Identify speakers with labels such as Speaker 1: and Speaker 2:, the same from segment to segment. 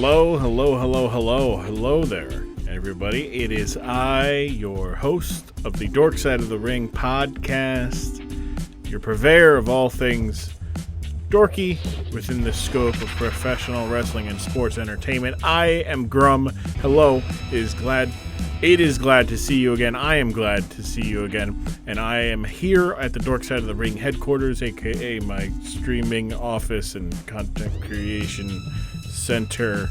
Speaker 1: Hello there, everybody. It is I, your host of the Dork Side of the Ring podcast, your purveyor of all things dorky within the scope of professional wrestling and sports entertainment. I am Grumm. Hello. It is glad to see you again. I am glad to see you again. And I am here at the Dork Side of the Ring headquarters, aka my streaming office and content creation center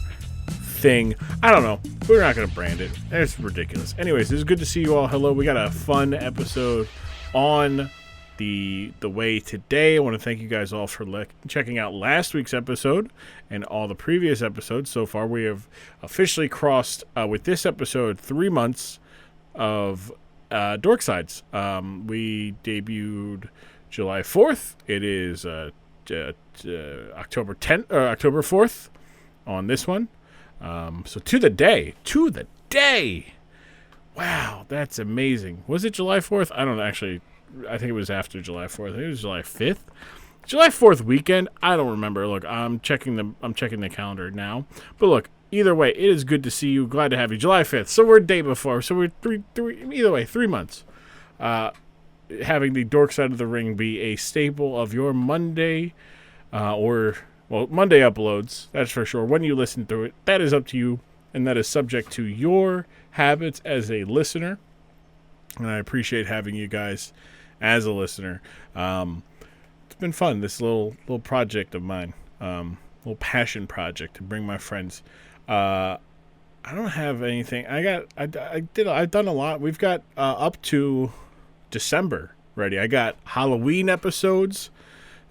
Speaker 1: thing. I don't know. We're not going to brand it. It's ridiculous. Anyways, it's good to see you all. Hello. We got a fun episode on the way today. I want to thank you guys all for checking out last week's episode and all the previous episodes. So far, we have officially crossed, with this episode, 3 months of Dork Sides. We debuted July 4th. It is October 10th or October 4th on this one. So to the day. Wow, that's amazing. Was it July 4th? I don't know, actually. I think it was after July 4th. I think it was July 5th. July 4th weekend. I don't remember. Look, I'm checking the calendar now. But look, either way, it is good to see you. Glad to have you. July 5th. So we're a day before. So we're either way, 3 months. Having the Dork Side of the Ring be a staple of your Monday Monday uploads. That's for sure. When you listen through it, that is up to you, and that is subject to your habits as a listener. And I appreciate having you guys as a listener. It's been fun, this little project of mine, little passion project to bring my friends. I don't have anything. I've done a lot. We've got up to December ready. I got Halloween episodes.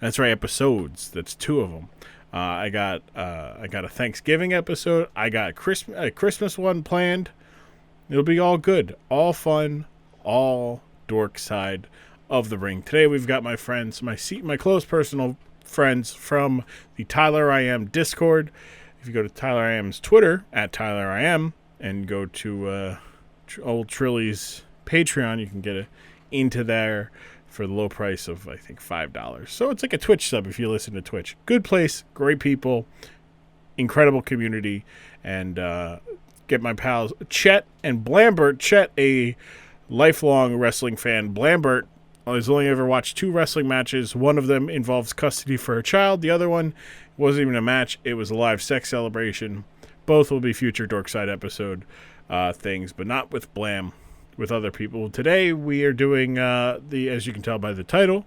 Speaker 1: That's right, episodes. That's 2 of them. I got a Thanksgiving episode. I got a Christmas one planned. It'll be all good, all fun, all Dork Side of the Ring. Today we've got my friends, my close personal friends from the Tyler I Am Discord. If you go to Tyler I Am's Twitter at Tyler I Am and go to old Trilly's Patreon, you can get into there for the low price of I think $5. So it's like a Twitch sub if you listen to Twitch. Good place, great people, incredible community, and get my pals Chet and Blambert. Chet, a lifelong wrestling fan. Blambert has only ever watched 2 wrestling matches. One of them involves custody for a child. The other one wasn't even a match. It was a live sex celebration. Both will be future Dorkside episode things, but not with Blam, with other people. Today we are doing as you can tell by the title,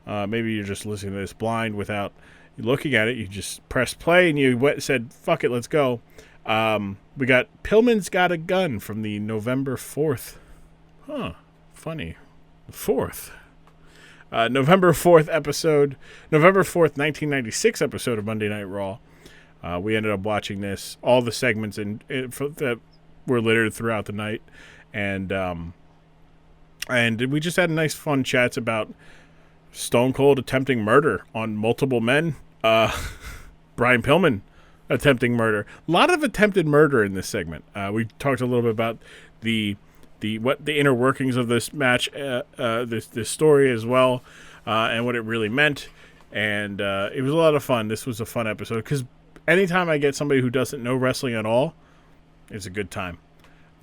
Speaker 1: maybe you're just listening to this blind without looking at it. You just pressed play and you said, fuck it, let's go. We got Pillman's Got a Gun from the November 4th. Funny. 4th. November 4th episode. November 4th, 1996 episode of Monday Night Raw. We ended up watching this. All the segments that were littered throughout the night. And we just had nice fun chats about Stone Cold attempting murder on multiple men. Brian Pillman attempting murder. A lot of attempted murder in this segment. We talked a little bit about the inner workings of this match, this story as well, and what it really meant. And it was a lot of fun. This was a fun episode because anytime I get somebody who doesn't know wrestling at all, it's a good time.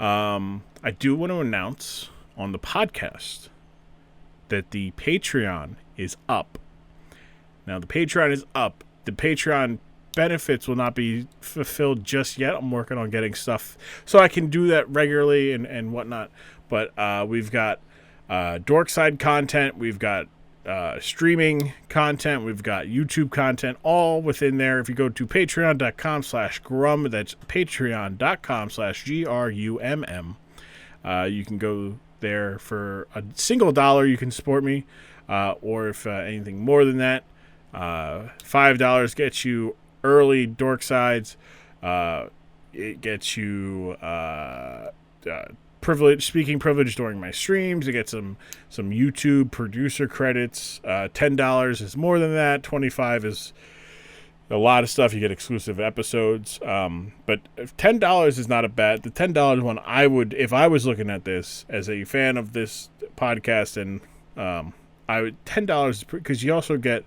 Speaker 1: I do want to announce on the podcast that the Patreon is up. Now, the Patreon is up. The Patreon benefits will not be fulfilled just yet. I'm working on getting stuff so I can do that regularly and whatnot. But we've got Dorkside content. We've got streaming content. We've got YouTube content all within there. If you go to patreon.com/Grumm, that's patreon.com/GRUMM. You can go there for a single $1. You can support me. Or if anything more than that, $5 gets you early Dork Sides. It gets you speaking privilege during my streams. You get some YouTube producer credits. $10 is more than that. $25 is a lot of stuff. You get exclusive episodes. But if $10 is not a bad. The $10 one, I would, if I was looking at this as a fan of this podcast, and I would $10 because you also get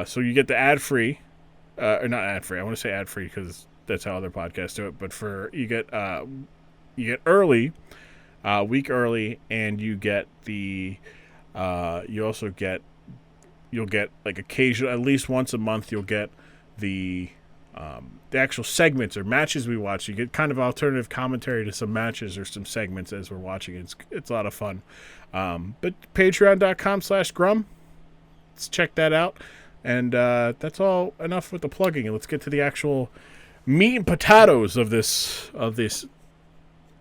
Speaker 1: so you get the ad free, or not ad free. I want to say ad free because that's how other podcasts do it. But you get early, week early, and you get you'll get like occasional, at least once a month, you'll get the actual segments or matches we watch. You get kind of alternative commentary to some matches or some segments as we're watching. It's a lot of fun. But patreon.com/Grumm. Let's check that out. And that's all enough with the plugging. And let's get to the actual meat and potatoes of this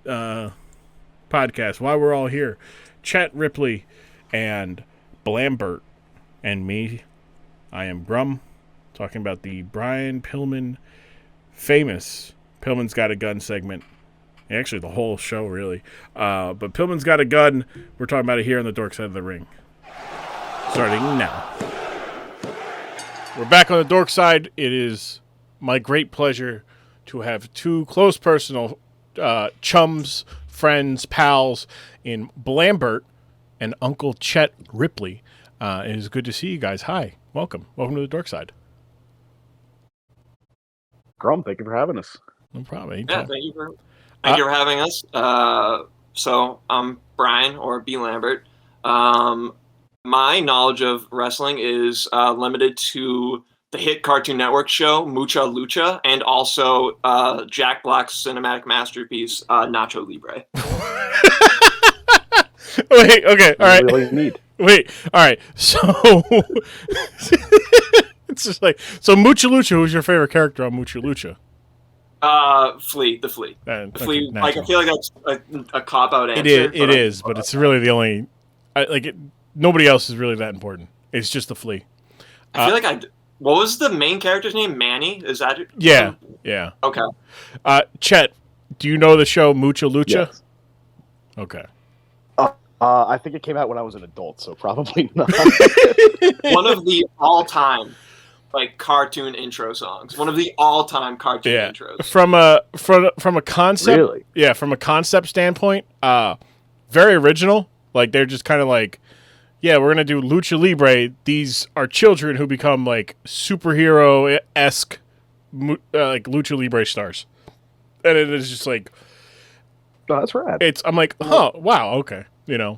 Speaker 1: podcast. Why we're all here. Chet, Ripley, and Blambert, and me. I am Grumm, talking about the Brian Pillman famous Pillman's Got a Gun segment. Actually, the whole show, really. But Pillman's Got a Gun. We're talking about it here on the Dork Side of the Ring. Starting now. We're back on the Dork Side. It is my great pleasure to have two close personal chums, friends, pals in Blambert and Uncle Chet Ripley. It is good to see you guys. Hi. Welcome. Welcome to the Dork Side.
Speaker 2: Grumm, thank you for having us.
Speaker 1: No problem.
Speaker 3: Yeah, thank you for having us. So I'm Brian, or B. Lambert. My knowledge of wrestling is limited to the hit Cartoon Network show Mucha Lucha, and also Jack Black's cinematic masterpiece Nacho Libre.
Speaker 1: Wait, okay, all right.
Speaker 2: Really neat.
Speaker 1: Wait, all right. So it's just like, so Mucha Lucha. Who's your favorite character on Mucha Lucha?
Speaker 3: Flea, the Flea.
Speaker 1: The
Speaker 3: Flea. Like, I feel like that's a cop out answer.
Speaker 1: It is, but it's really the only. Nobody else is really that important. It's just the Flea.
Speaker 3: I feel like what was the main character's name? Manny? Is that it?
Speaker 1: Yeah. Yeah.
Speaker 3: Okay.
Speaker 1: Chet, do you know the show Mucha Lucha?
Speaker 2: Yes.
Speaker 1: Okay.
Speaker 2: I think it came out when I was an adult, so probably not.
Speaker 3: One of the all-time cartoon intro songs. One of the all-time cartoon intros.
Speaker 1: From a concept,
Speaker 2: really?
Speaker 1: Yeah, from a concept standpoint, very original. Like, they're just kind of like, yeah, we're gonna do Lucha Libre. These are children who become like superhero-esque Lucha Libre stars, and it is just like,
Speaker 2: oh, that's rad.
Speaker 1: I'm like, oh wow, okay, you know.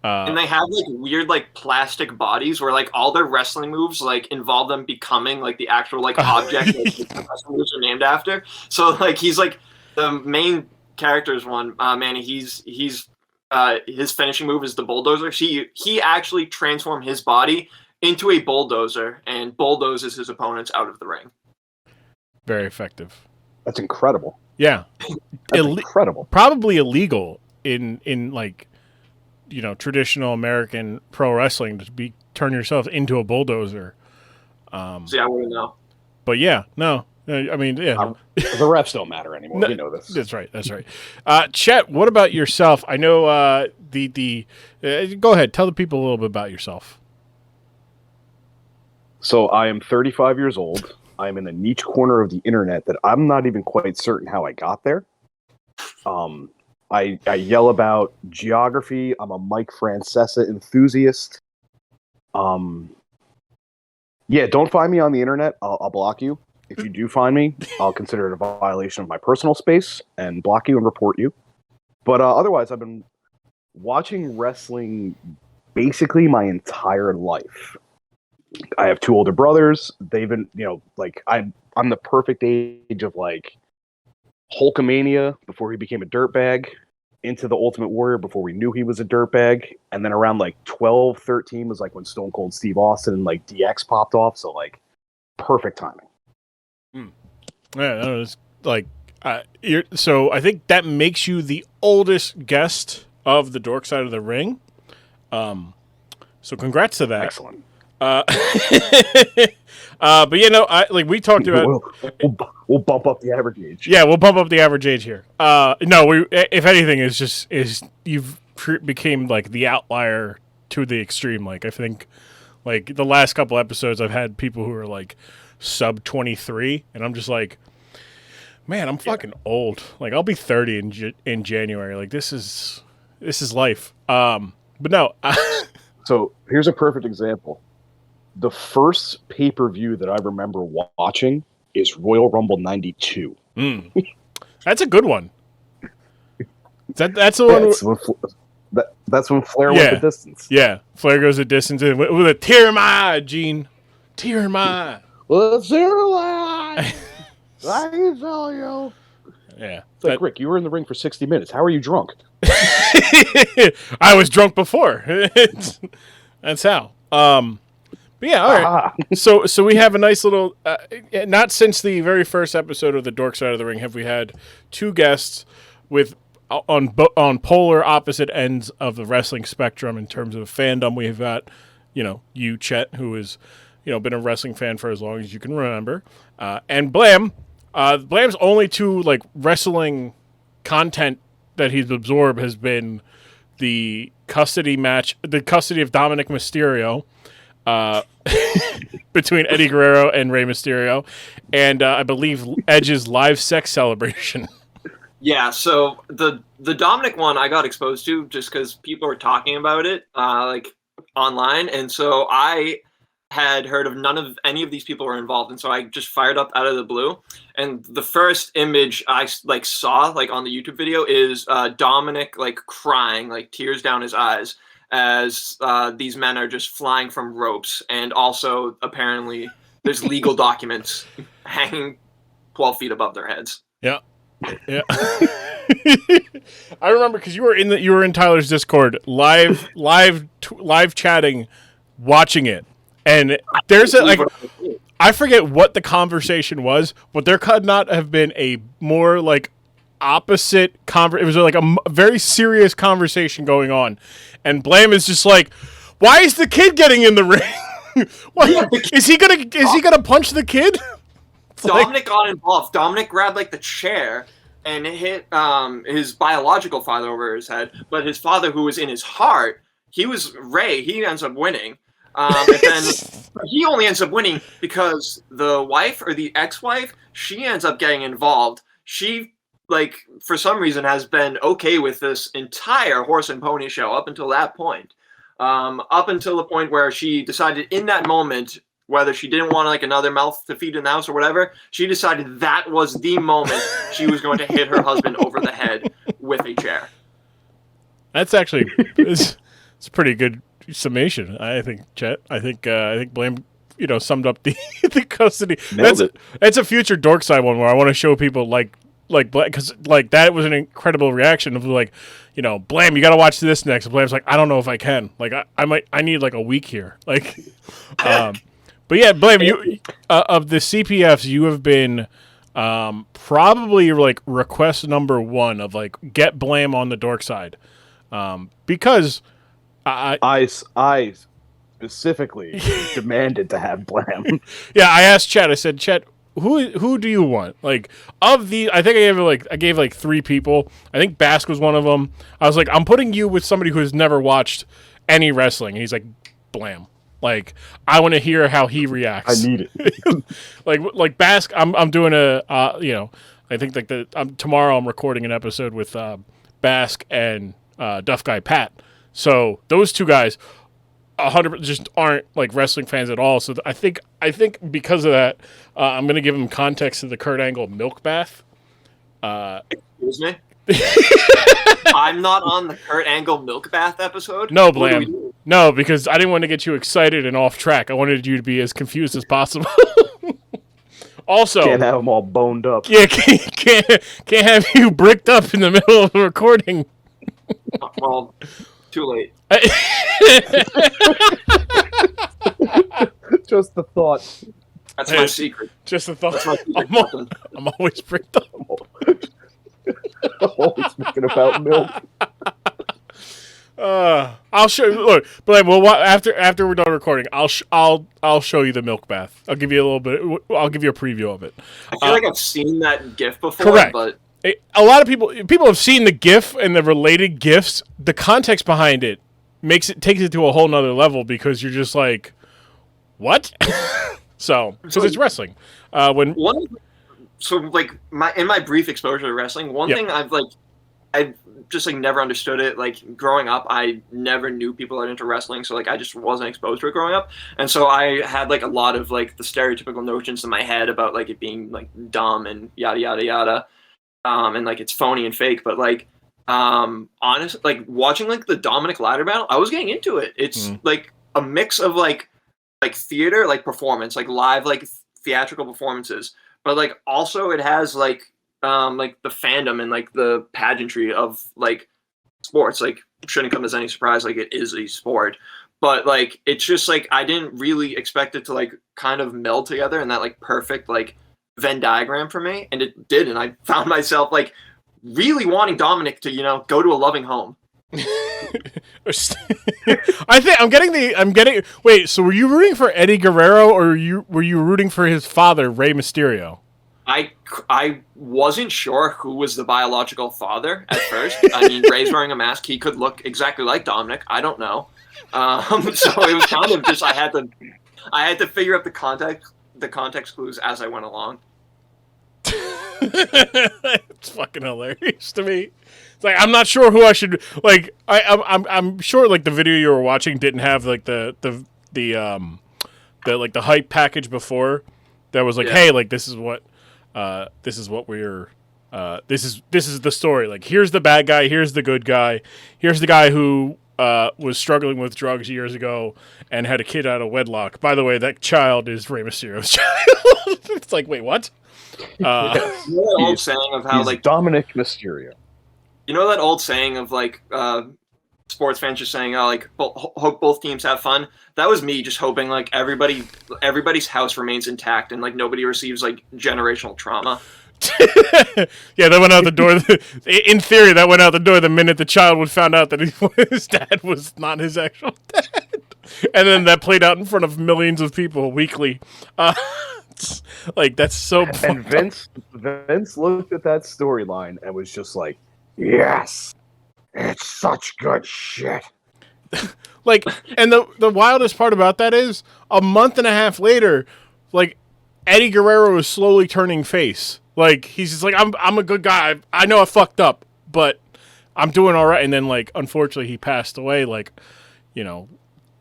Speaker 3: And they have weird plastic bodies where all their wrestling moves involve them becoming the actual object that the wrestling moves are named after. So he's the main character's one. Manny, he's his finishing move is the bulldozer. He actually transformed his body into a bulldozer and bulldozes his opponents out of the ring.
Speaker 1: Very effective.
Speaker 2: That's incredible.
Speaker 1: Yeah,
Speaker 2: that's incredible.
Speaker 1: Probably illegal in traditional American pro wrestling to turn yourself into a bulldozer.
Speaker 3: See, I wouldn't know.
Speaker 1: But yeah, no. I mean, yeah.
Speaker 2: The refs don't matter anymore. You know this.
Speaker 1: That's right. That's right. Chet, what about yourself? I know go ahead. Tell the people a little bit about yourself.
Speaker 2: So I am 35 years old. I'm in a niche corner of the internet that I'm not even quite certain how I got there. I yell about geography. I'm a Mike Francesa enthusiast. Yeah, don't find me on the internet. I'll block you. If you do find me, I'll consider it a violation of my personal space and block you and report you. But otherwise, I've been watching wrestling basically my entire life. I have two older brothers. They've been, I'm the perfect age of Hulkamania before he became a dirtbag, into the Ultimate Warrior before we knew he was a dirtbag, and then around 12, 13 was when Stone Cold Steve Austin and DX popped off. So perfect timing.
Speaker 1: Yeah, it's so I think that makes you the oldest guest of the Dork Side of the Ring. So congrats to that.
Speaker 2: Excellent.
Speaker 1: But we talked about.
Speaker 2: We'll bump up the average age.
Speaker 1: Yeah, we'll bump up the average age here. No, if anything, is you've became the outlier to the extreme. I think, the last couple episodes, I've had people who are sub 23, and I'm just man, I'm fucking old. I'll be 30 in January. This is life. But no.
Speaker 2: So here's a perfect example. The first pay-per-view that I remember watching is Royal Rumble 92.
Speaker 1: That's a good one. That's the one.
Speaker 2: That's when Flair went the distance.
Speaker 1: Yeah, Flair goes the distance with a tear in my eye, Gene. Tear in my eye.
Speaker 2: Well, tear in my eye. I can tell you.
Speaker 1: Yeah.
Speaker 2: It's like, Rick, you were in the ring for 60 minutes. How are you drunk?
Speaker 1: I was drunk before. That's how. But yeah, all right. So we have a nice little. Not since the very first episode of the Dork Side of the Ring have we had two guests with on polar opposite ends of the wrestling spectrum in terms of fandom. We've got, you, Chet, who has, been a wrestling fan for as long as you can remember, and Blam. Blam's only two wrestling content that he's absorbed has been the custody of Dominic Mysterio between Eddie Guerrero and Rey Mysterio, and I believe Edge's live sex celebration.
Speaker 3: Yeah, so the Dominic one I got exposed to just because people were talking about it online, and so I had heard of any of these people were involved, and so I just fired up out of the blue. And the first image I saw on the YouTube video is Dominic crying, tears down his eyes, as these men are just flying from ropes, and also apparently there's legal documents hanging 12 feet above their heads.
Speaker 1: Yeah. Yeah. I remember because you were in Tyler's Discord live chatting, watching it. And there's I forget what the conversation was, but there could not have been a more opposite it was a very serious conversation going on, and Blam is just why is the kid getting in the ring? Is he gonna punch the kid?
Speaker 3: Dominic got involved. Dominic grabbed the chair and hit his biological father over his head, but his father, who was in his heart, he was Ray. He ends up winning. And then he only ends up winning because the wife or the ex-wife, she ends up getting involved. She, for some reason, has been okay with this entire horse and pony show up until that point. Up until the point where she decided in that moment, whether she didn't want another mouth to feed in the house or whatever, she decided that was the moment she was going to hit her husband over the head with a chair. That's actually
Speaker 1: it's a pretty good summation, I think, Chet. I think Blam, summed up the custody. That's a future Dork Side one where I want to show people because that was an incredible reaction of Blam, you got to watch this next. And Blam's I don't know if I can. I need a week here. But yeah, Blam, you of the CPFs, you have been probably request number one of get Blam on the Dork Side, because
Speaker 2: I specifically demanded to have Blam.
Speaker 1: Yeah, I asked Chet. I said, Chet, who do you want? Of the, I think I gave 3 people. I think Bask was one of them. I was I'm putting you with somebody who has never watched any wrestling. And he's Blam. I want to hear how he reacts.
Speaker 2: I need it.
Speaker 1: Bask, I'm doing I think tomorrow I'm recording an episode with Bask and Duff Guy Pat. So those two guys 100% just aren't wrestling fans at all. So I think because of that, I'm going to give them context to the Kurt Angle milk bath.
Speaker 3: Excuse me? I'm not on the Kurt Angle milk bath episode?
Speaker 1: No, Blam. No, because I didn't want to get you excited and off track. I wanted you to be as confused as possible. Also,
Speaker 2: can't have them all boned up.
Speaker 1: Yeah, can't have you bricked up in the middle of the recording.
Speaker 3: Well, too late.
Speaker 2: Just the thought.
Speaker 3: That's my secret.
Speaker 1: Just the thought.
Speaker 3: That's my secret.
Speaker 1: I'm always bricked up.
Speaker 2: Always thinking about milk.
Speaker 1: I'll show you. Look, but after we're done recording, I'll show you the milk bath. I'll give you a little bit. I'll give you a preview of it.
Speaker 3: I feel I've seen that GIF before.
Speaker 1: Correct.
Speaker 3: But
Speaker 1: a lot of people have seen the GIF and the related GIFs. The context behind it takes it to a whole nother level because you're just what? so it's wrestling. In my brief exposure to wrestling, one thing I've
Speaker 3: just like never understood it. Like growing up, I never knew people that into wrestling, so like I just wasn't exposed to it growing up, and so I had like a lot of like the stereotypical notions in my head about like it being like dumb and yada yada yada, and like it's phony and fake. But like, honest, like watching like the Dominic ladder battle, I was getting into it. It's like a mix of like theater, like performance, like live, like theatrical performances, but like also it has like the fandom and like the pageantry of like sports. Like it shouldn't come as any surprise, like it is a sport, but like it's just like I didn't really expect it to like kind of meld together in that like perfect like Venn diagram for me, and it did, and I found myself like really wanting Dominic to, you know, go to a loving home.
Speaker 1: I think I'm getting. Wait, so were you rooting for Eddie Guerrero, or were you rooting for his father, Rey Mysterio?
Speaker 3: I wasn't sure who was the biological father at first. I mean, Rey's wearing a mask; he could look exactly like Dominic. I don't know. So it was kind of just I had to figure out the context clues as I went along.
Speaker 1: It's fucking hilarious to me. It's like I'm not sure who I should like. I'm sure like the video you were watching didn't have like the like the hype package before that was like, hey, like this is what we're this is the story. Like here's the bad guy, here's the good guy, here's the guy who was struggling with drugs years ago and had a kid out of wedlock. By the way, that child is Rey Mysterio's child. It's like, wait, what?
Speaker 3: You know that old saying of how like
Speaker 2: Dominic Mysterio.
Speaker 3: You know that old saying of like sports fans just saying, "Oh, like hope both teams have fun." That was me just hoping like everybody's house remains intact and like nobody receives like generational trauma.
Speaker 1: Yeah, that went out the door. In theory, that went out the door the minute the child would found out that his dad was not his actual dad, and then that played out in front of millions of people weekly. Like that's so.
Speaker 2: And Vince looked at that storyline and was just like, "Yes, it's such good shit."
Speaker 1: Like, and the wildest part about that is a month and a half later, like Eddie Guerrero is slowly turning face. Like he's just like, I'm a good guy. I know I fucked up, but I'm doing all right. And then like, unfortunately, he passed away. Like, you know,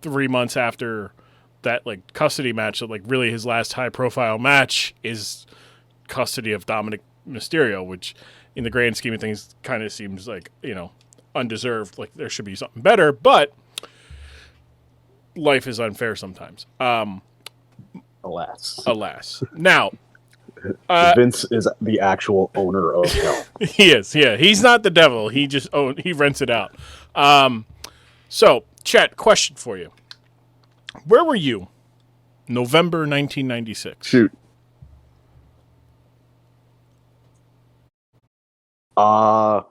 Speaker 1: 3 months after that like custody match. So like, really, his last high profile match is custody of Dominic Mysterio, which in the grand scheme of things kind of seems like, you know, undeserved. Like there should be something better, but life is unfair sometimes. Alas. Now,
Speaker 2: Vince is the actual owner of hell.
Speaker 1: He is. Yeah, he's not the devil. He just he rents it out. So, Chet, question for you: where were you, November 1996?
Speaker 2: Shoot. I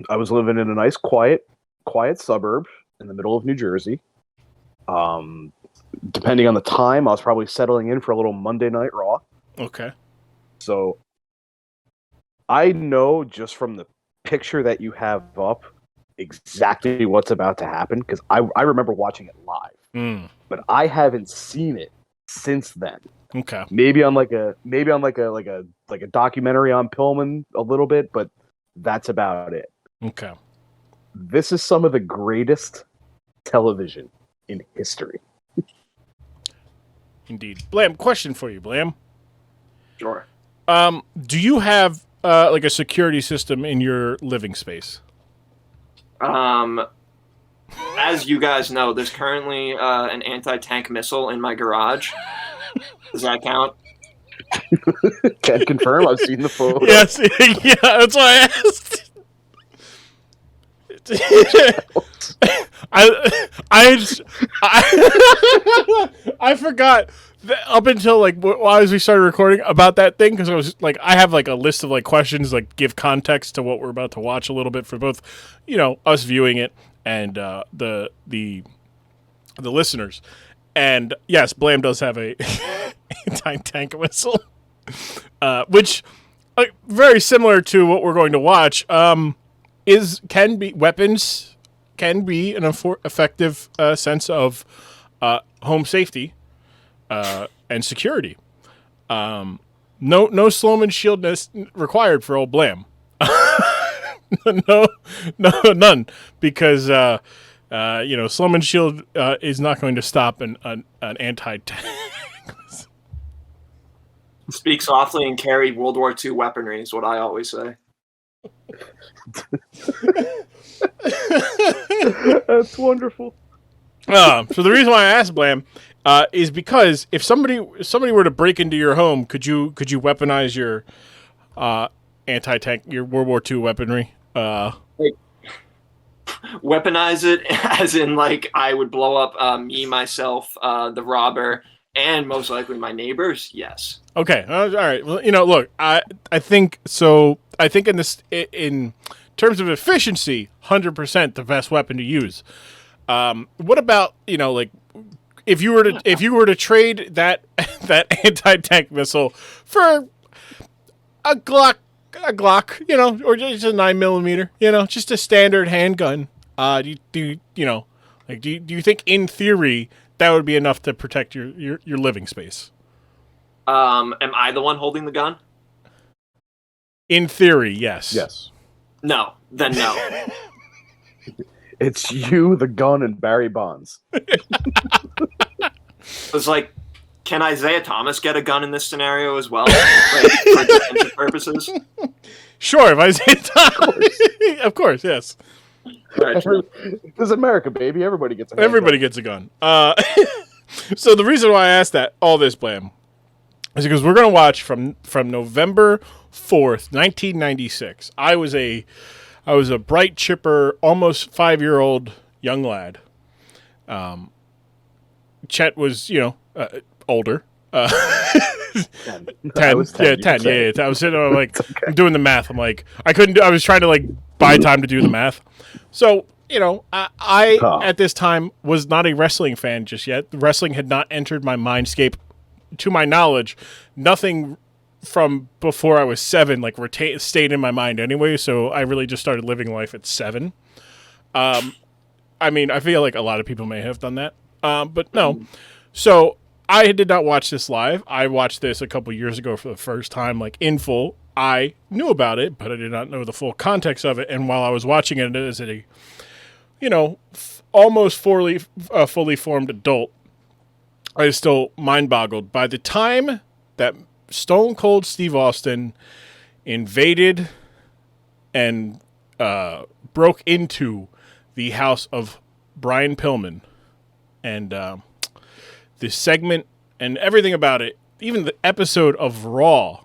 Speaker 2: was living in a nice, quiet suburb in the middle of New Jersey. Depending on the time, I was probably settling in for a little Monday Night Raw.
Speaker 1: Okay.
Speaker 2: So I know just from the picture that you have up exactly what's about to happen because I remember watching it live, but I haven't seen it since then.
Speaker 1: Okay.
Speaker 2: Maybe on like a documentary on Pillman a little bit, but that's about it.
Speaker 1: Okay.
Speaker 2: This is some of the greatest television in history.
Speaker 1: Indeed. Blam, question for you, Blam.
Speaker 3: Sure.
Speaker 1: Do you have like a security system in your living space?
Speaker 3: As you guys know, there's currently an anti-tank missile in my garage. Does that count?
Speaker 2: Can confirm. I've seen the photo.
Speaker 1: Yes. Yeah, that's why I asked. I forgot that up until like as we started recording about that thing because I was like I have like a list of like questions like give context to what we're about to watch a little bit for both, you know, us viewing it and the listeners. And yes, Blam does have a anti-tank missile, which very similar to what we're going to watch. Weapons can be an effective sense of home safety and security. No Sloman shield required for old Blam. no, none, because Slum and Shield is not going to stop an anti-tank.
Speaker 3: Speak softly and carry World War II weaponry is what I always say.
Speaker 2: That's wonderful.
Speaker 1: So the reason why I asked Blam is because if somebody were to break into your home, could you weaponize your anti-tank, your World War II weaponry?
Speaker 3: Weaponize it as in like I would blow up me, myself, the robber, and most likely my neighbors. Yes.
Speaker 1: Okay. All right. Well, look, I think so. I think in terms of efficiency, 100% the best weapon to use. What about like if you were to trade that anti-tank missile for a Glock, or just a 9mm, just a standard handgun? Do you think in theory that would be enough to protect your living space?
Speaker 3: Am I the one holding the gun?
Speaker 1: In theory, yes.
Speaker 2: Yes.
Speaker 3: No. Then no.
Speaker 2: It's you, the gun, and Barry Bonds.
Speaker 3: It's like, can Isaiah Thomas get a gun in this scenario as well, like, for defensive purposes?
Speaker 1: Sure, if Isaiah Thomas, of course, yes.
Speaker 3: Right,
Speaker 2: This is America, baby. Everybody gets a gun.
Speaker 1: Everybody gets a gun. So the reason why I asked all this, Blam, is because we're going to watch from November 4th, 1996. I was a bright, chipper, almost 5-year-old young lad. Chet was, older. 10.
Speaker 2: I was 10.
Speaker 1: Yeah, 10. Yeah. I was sitting there, like, okay. I'm doing the math. I'm like, I was trying to, like, buy time to do the math. So, I at this time was not a wrestling fan just yet. Wrestling had not entered my mindscape. To my knowledge, nothing from before I was 7 like stayed in my mind anyway. So I really just started living life at 7. I feel like a lot of people may have done that, but no. So I did not watch this live. I watched this a couple years ago for the first time, like in full. I knew about it, but I did not know the full context of it. And while I was watching it as a, almost fully formed adult, I was still mind-boggled. By the time that Stone Cold Steve Austin invaded and broke into the house of Brian Pillman, and this segment and everything about it, even the episode of Raw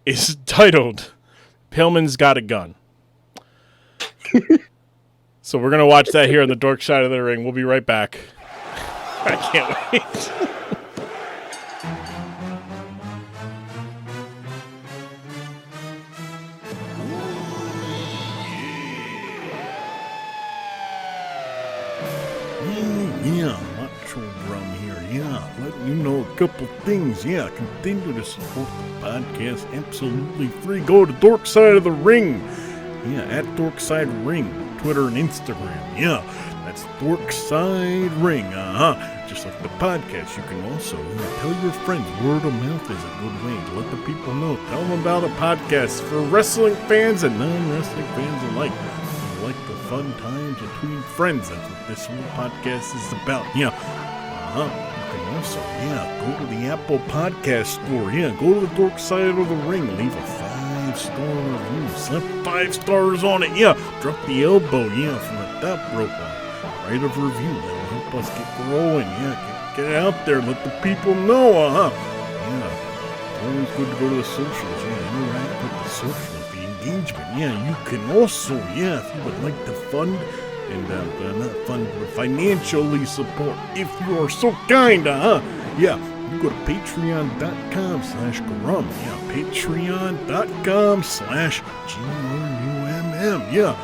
Speaker 1: is titled Pillman's Got a Gun. So we're going to watch that here on the Dork Side of the Ring. We'll be right back. I can't wait. Yeah, Macho Grumm here. Yeah, letting you know a couple things. Yeah, continue to support the podcast absolutely free. Go to Dork Side of the Ring. Yeah, at Dork Side Ring, Twitter and Instagram. Yeah, that's Dork Side Ring. Just like the podcast, you can also tell your friends. Word of mouth is a good way to let the people know. Tell them about a podcast for wrestling fans and non-wrestling fans alike. Like the fun times between friends. That's what this whole podcast is about. Yeah. You can also, go to the Apple Podcast Store. Yeah, go to the Dork Side of the Ring. Leave a 5-star review. Slap 5 stars on it. Yeah. Drop the elbow. Yeah, from the top rope. Write a review. That'll help us get growing. Yeah, get it out there. Let the people know. Yeah. Always good to go to the socials. Yeah, interact with the socials. Engagement. Yeah, you can also, if you would like to fund and not fund, but financially support, if you are so kind, you go to patreon.com/Grumm. Yeah, patreon.com/GRUMM. Yeah,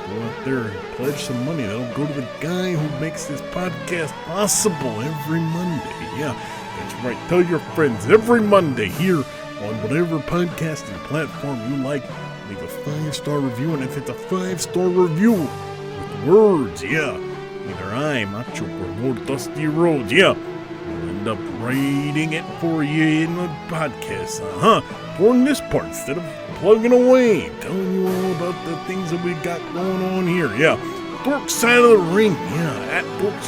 Speaker 1: go out there and pledge some money. That'll go to the guy who makes this podcast possible every Monday. Yeah, that's right. Tell your friends every Monday here on whatever podcasting platform you like. Leave a 5-star review, and if it's a 5-star review with words, either I, Macho, or more Dusty Rhodes, we'll end up writing it for you in the podcast, exploring this part instead of plugging away, telling you all about the things that we got going on here. Yeah, Dork Side of the Ring. Yeah, at Dork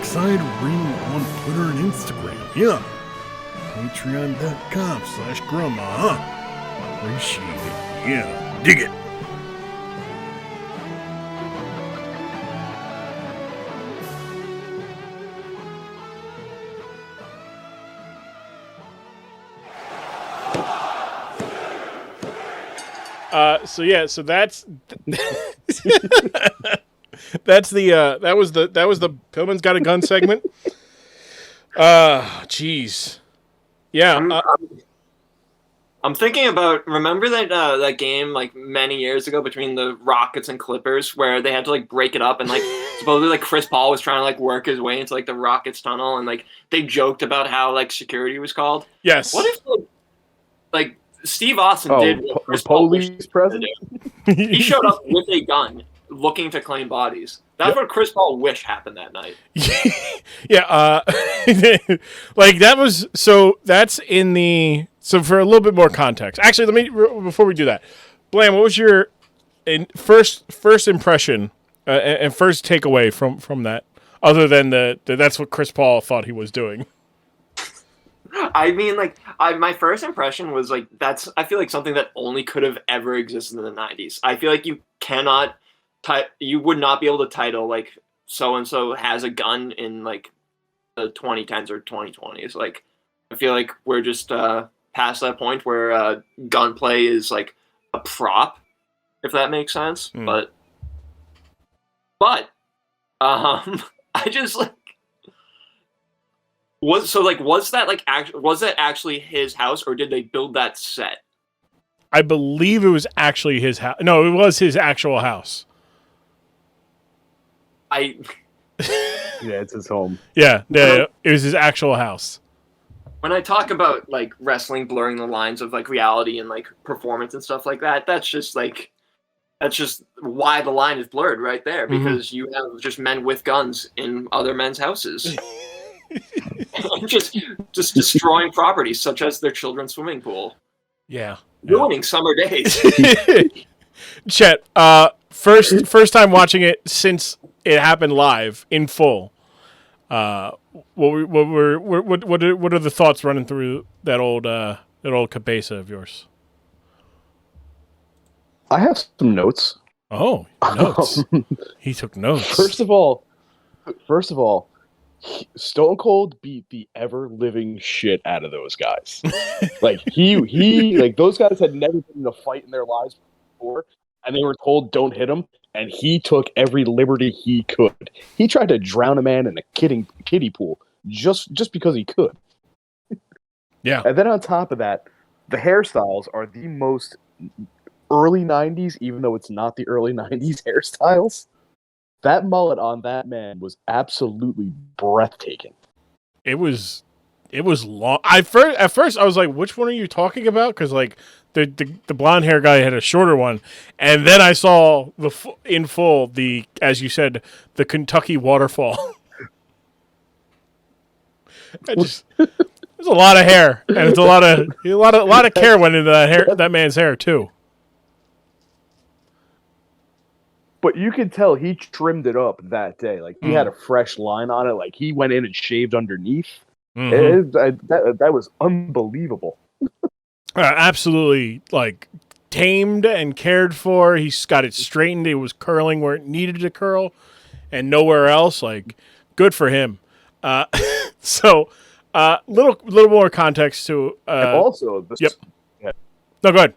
Speaker 1: Side Ring on Twitter and Instagram. Yeah, Patreon.com/Grumm. Appreciate it. Yeah, dig it. So that's that's that was the Pillman's Got a Gun segment. Jeez. Yeah.
Speaker 3: I'm thinking about, remember that game like many years ago between the Rockets and Clippers where they had to like break it up and like supposedly like Chris Paul was trying to like work his way into like the Rockets tunnel and like they joked about how like security was called.
Speaker 1: Yes.
Speaker 3: What if like Steve Austin did what Chris Paul
Speaker 2: police present?
Speaker 3: He showed up with a gun looking to claim bodies. That's what Chris Paul wished happened that night.
Speaker 1: Yeah, like that was, so that's in the, so for a little bit more context. Actually, let me, before we do that, Blam, what was your first impression and first takeaway from that, other than that's what Chris Paul thought he was doing?
Speaker 3: I mean, like, my first impression was like, I feel like something that only could have ever existed in the 90s. I feel like you cannot, you would not be able to title like so-and-so has a gun in like the 2010s or 2020s. Like, I feel like we're just past that point where gunplay is like a prop, if that makes sense. But I just like, was that actually his house, or did they build that set?
Speaker 1: I believe it was actually his house. No, it was his actual house.
Speaker 2: Yeah, it's his home.
Speaker 1: Yeah, it was his actual house.
Speaker 3: When I talk about like wrestling blurring the lines of like reality and like performance and stuff like that, that's just why the line is blurred right there, because you have just men with guns in other men's houses. just destroying properties such as their children's swimming pool.
Speaker 1: Yeah.
Speaker 3: Ruining summer days.
Speaker 1: Chet, first time watching it since it happened live in full. What are the thoughts running through that old cabeza of yours?
Speaker 2: I have some notes.
Speaker 1: Oh, notes. He took notes.
Speaker 2: First of all, Stone Cold beat the ever living shit out of those guys. Like he like those guys had never been in a fight in their lives before, and they were told don't hit him, and he took every liberty he could. He tried to drown a man in a kiddie pool just because he could.
Speaker 1: Yeah.
Speaker 2: And then on top of that, the hairstyles are the most early 90s, even though it's not the early 90s hairstyles. That mullet on that man was absolutely breathtaking.
Speaker 1: It was long. At first I was like, which one are you talking about? Because like the blonde hair guy had a shorter one, and then I saw in full as you said, the Kentucky waterfall. There's a lot of hair, and it's a lot of care went into that man's hair too.
Speaker 2: But you could tell he trimmed it up that day. Like, he had a fresh line on it. Like, he went in and shaved underneath. That was unbelievable.
Speaker 1: Absolutely, like, tamed and cared for. He's got it straightened. It was curling where it needed to curl and nowhere else. Like, good for him. So, little more context to...
Speaker 2: and also...
Speaker 1: Yep. Yeah. No, go ahead.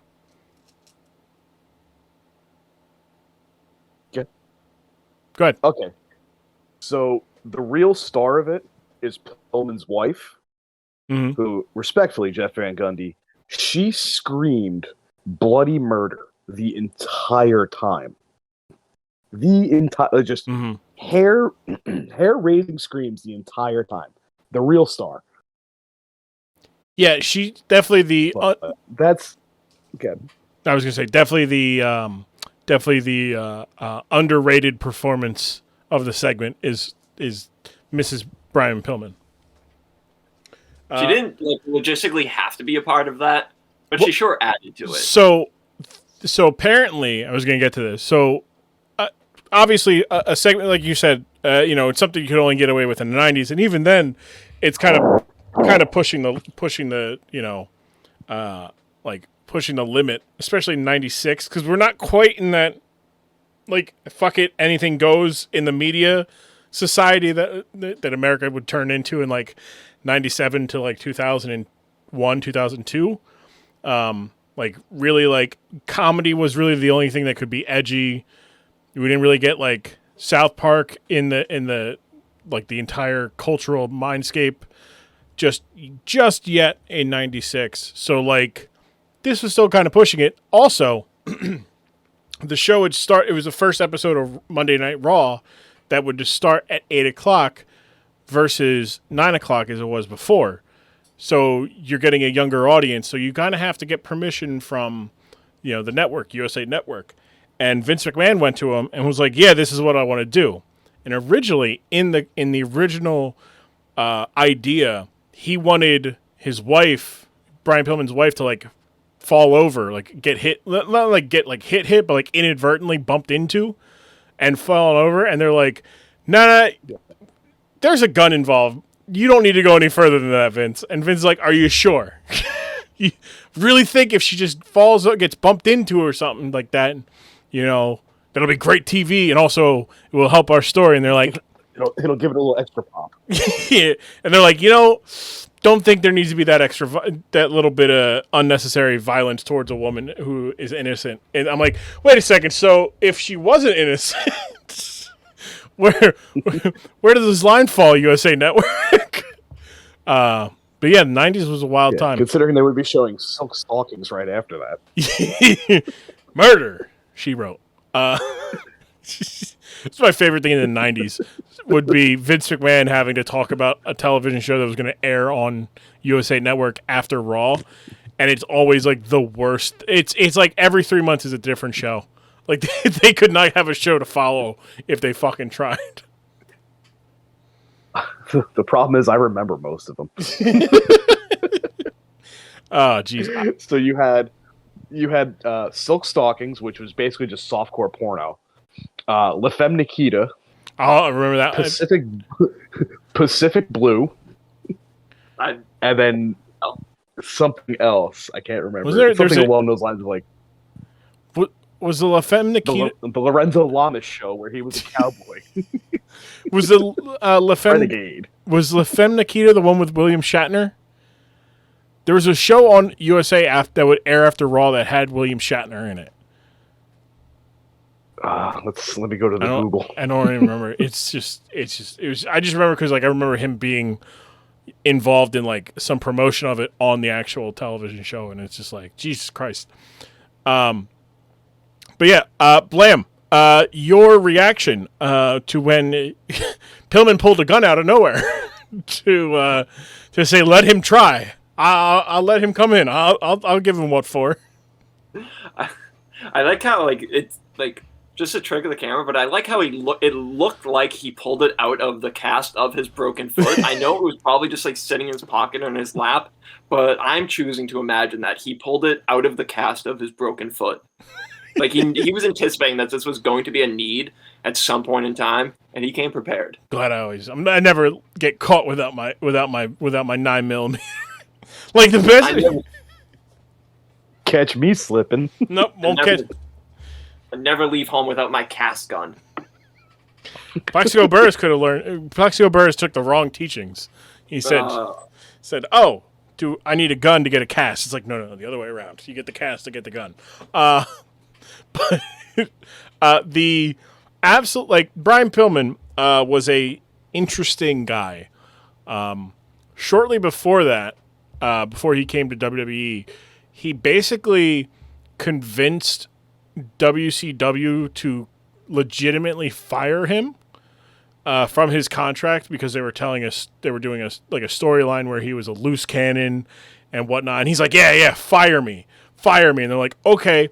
Speaker 1: Go ahead.
Speaker 2: Okay. So the real star of it is Pillman's wife, who, respectfully, Jeff Van Gundy, she screamed bloody murder the entire time. Just hair-raising screams the entire time. The real star.
Speaker 1: Yeah, she definitely
Speaker 2: that's good.
Speaker 1: I was gonna say definitely the underrated performance of the segment is Mrs. Brian Pillman.
Speaker 3: She didn't like logistically have to be a part of that, but she sure added to it.
Speaker 1: So apparently, I was going to get to this. So obviously, a segment like you said, it's something you could only get away with in the '90s, and even then, it's kind of pushing the pushing the limit, especially in '96, because we're not quite in that like fuck it, anything goes in the media society that America would turn into in like '97 to like 2001, 2002. Like really, like comedy was really the only thing that could be edgy. We didn't really get like South Park in the like the entire cultural mindscape just yet in '96. So like this was still kind of pushing it. Also, the show would start. It was the first episode of Monday Night Raw that would just start at 8:00 versus 9:00 as it was before. So you're getting a younger audience. So you kind of have to get permission from, the network, USA Network. And Vince McMahon went to him and was like, "Yeah, this is what I want to do." And originally, in the original idea, he wanted his wife, Brian Pillman's wife, to like fall over, like get hit, not like get like hit, but like inadvertently bumped into and fall over. And they're like, "Nah, there's a gun involved. You don't need to go any further than that, Vince." And Vince's like, "Are you sure? You really think if she just falls, gets bumped into or something like that, that'll be great TV, and also it will help our story?" And they're like,
Speaker 2: it'll give it a little extra pop.
Speaker 1: yeah. And they're like, don't think there needs to be that that little bit of unnecessary violence towards a woman who is innocent. And I'm like, wait a second. So if she wasn't innocent, where does this line fall, USA Network? But yeah, the '90s was a wild time.
Speaker 2: Considering they would be showing Silk Stockings right after that.
Speaker 1: Murder, she wrote. It's my favorite thing in the '90s would be Vince McMahon having to talk about a television show that was going to air on USA Network after Raw, and it's always like the worst. It's like every 3 months is a different show. Like they could not have a show to follow if they fucking tried.
Speaker 2: The problem is I remember most of them.
Speaker 1: Oh, jeez.
Speaker 2: So you had Silk Stockings, which was basically just softcore porno. La Femme Nikita.
Speaker 1: Oh, I remember that.
Speaker 2: Pacific Blue. And then something else. I can't remember.
Speaker 1: Was there
Speaker 2: something along those lines of like.
Speaker 1: Was the La Femme Nikita
Speaker 2: the Lorenzo Lamas show where he was a cowboy?
Speaker 1: Was the La Femme
Speaker 2: Renegade?
Speaker 1: Was La Femme Nikita the one with William Shatner? There was a show on USA that would air after Raw that had William Shatner in it.
Speaker 2: Let me go to the Google.
Speaker 1: I don't even remember. I just remember because like I remember him being involved in like some promotion of it on the actual television show, and it's just like Jesus Christ. But yeah, Blam, your reaction to when Pillman pulled a gun out of nowhere to say let him try. I'll let him come in. I'll give him what for.
Speaker 3: I like how like it's like just a trick of the camera, but I like how it looked like he pulled it out of the cast of his broken foot. I know it was probably just like sitting in his pocket or in his lap, but I'm choosing to imagine that he pulled it out of the cast of his broken foot. Like he was anticipating that this was going to be a need at some point in time, and he came prepared.
Speaker 1: Glad I never get caught without my 9mm. Like the best.
Speaker 2: Catch me slipping.
Speaker 1: Nope, won't catch.
Speaker 3: I never leave home without my cast gun.
Speaker 1: Plaxico Burress could have learned. Plaxico Burress took the wrong teachings. He said, "Oh, I need a gun to get a cast." It's like, no, the other way around. You get the cast to get the gun. But the absolute, like, Brian Pillman was a interesting guy. Shortly before that, before he came to WWE, he basically convinced WCW to legitimately fire him from his contract because they were telling us they were doing a storyline where he was a loose cannon and whatnot. And he's like, yeah, fire me. And they're like, okay,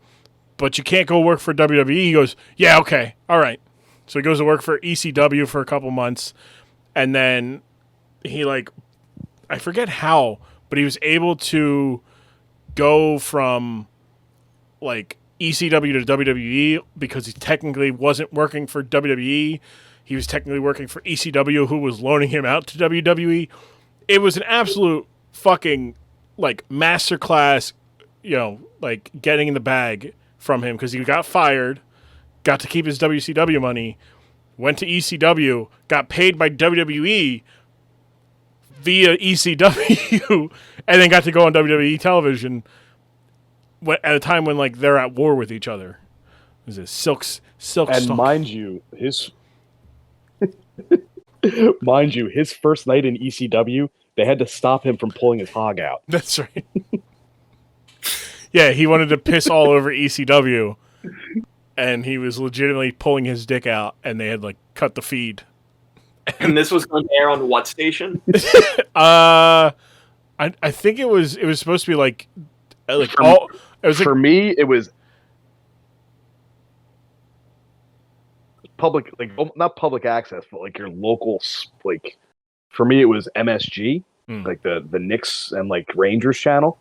Speaker 1: but you can't go work for WWE. He goes, yeah, okay, all right. So he goes to work for ECW for a couple months, and then he like I forget how, but he was able to go from like ECW to WWE because he technically wasn't working for WWE. He was technically working for ECW, who was loaning him out to WWE. It was an absolute fucking like masterclass, like getting in the bag from him because he got fired, got to keep his WCW money, went to ECW, got paid by WWE via ECW, and then got to go on WWE television at a time when like they're at war with each other. Is it silk?
Speaker 2: And
Speaker 1: stock.
Speaker 2: mind you, his first night in ECW, they had to stop him from pulling his hog out.
Speaker 1: That's right. Yeah, he wanted to piss all over ECW, and he was legitimately pulling his dick out, and they had like cut the feed.
Speaker 3: And this was going to air on what station?
Speaker 1: I think it was supposed to be like all. It was
Speaker 2: For me, it was public, like not public access, but like your local, like for me, it was MSG, like the Knicks and like Rangers channel.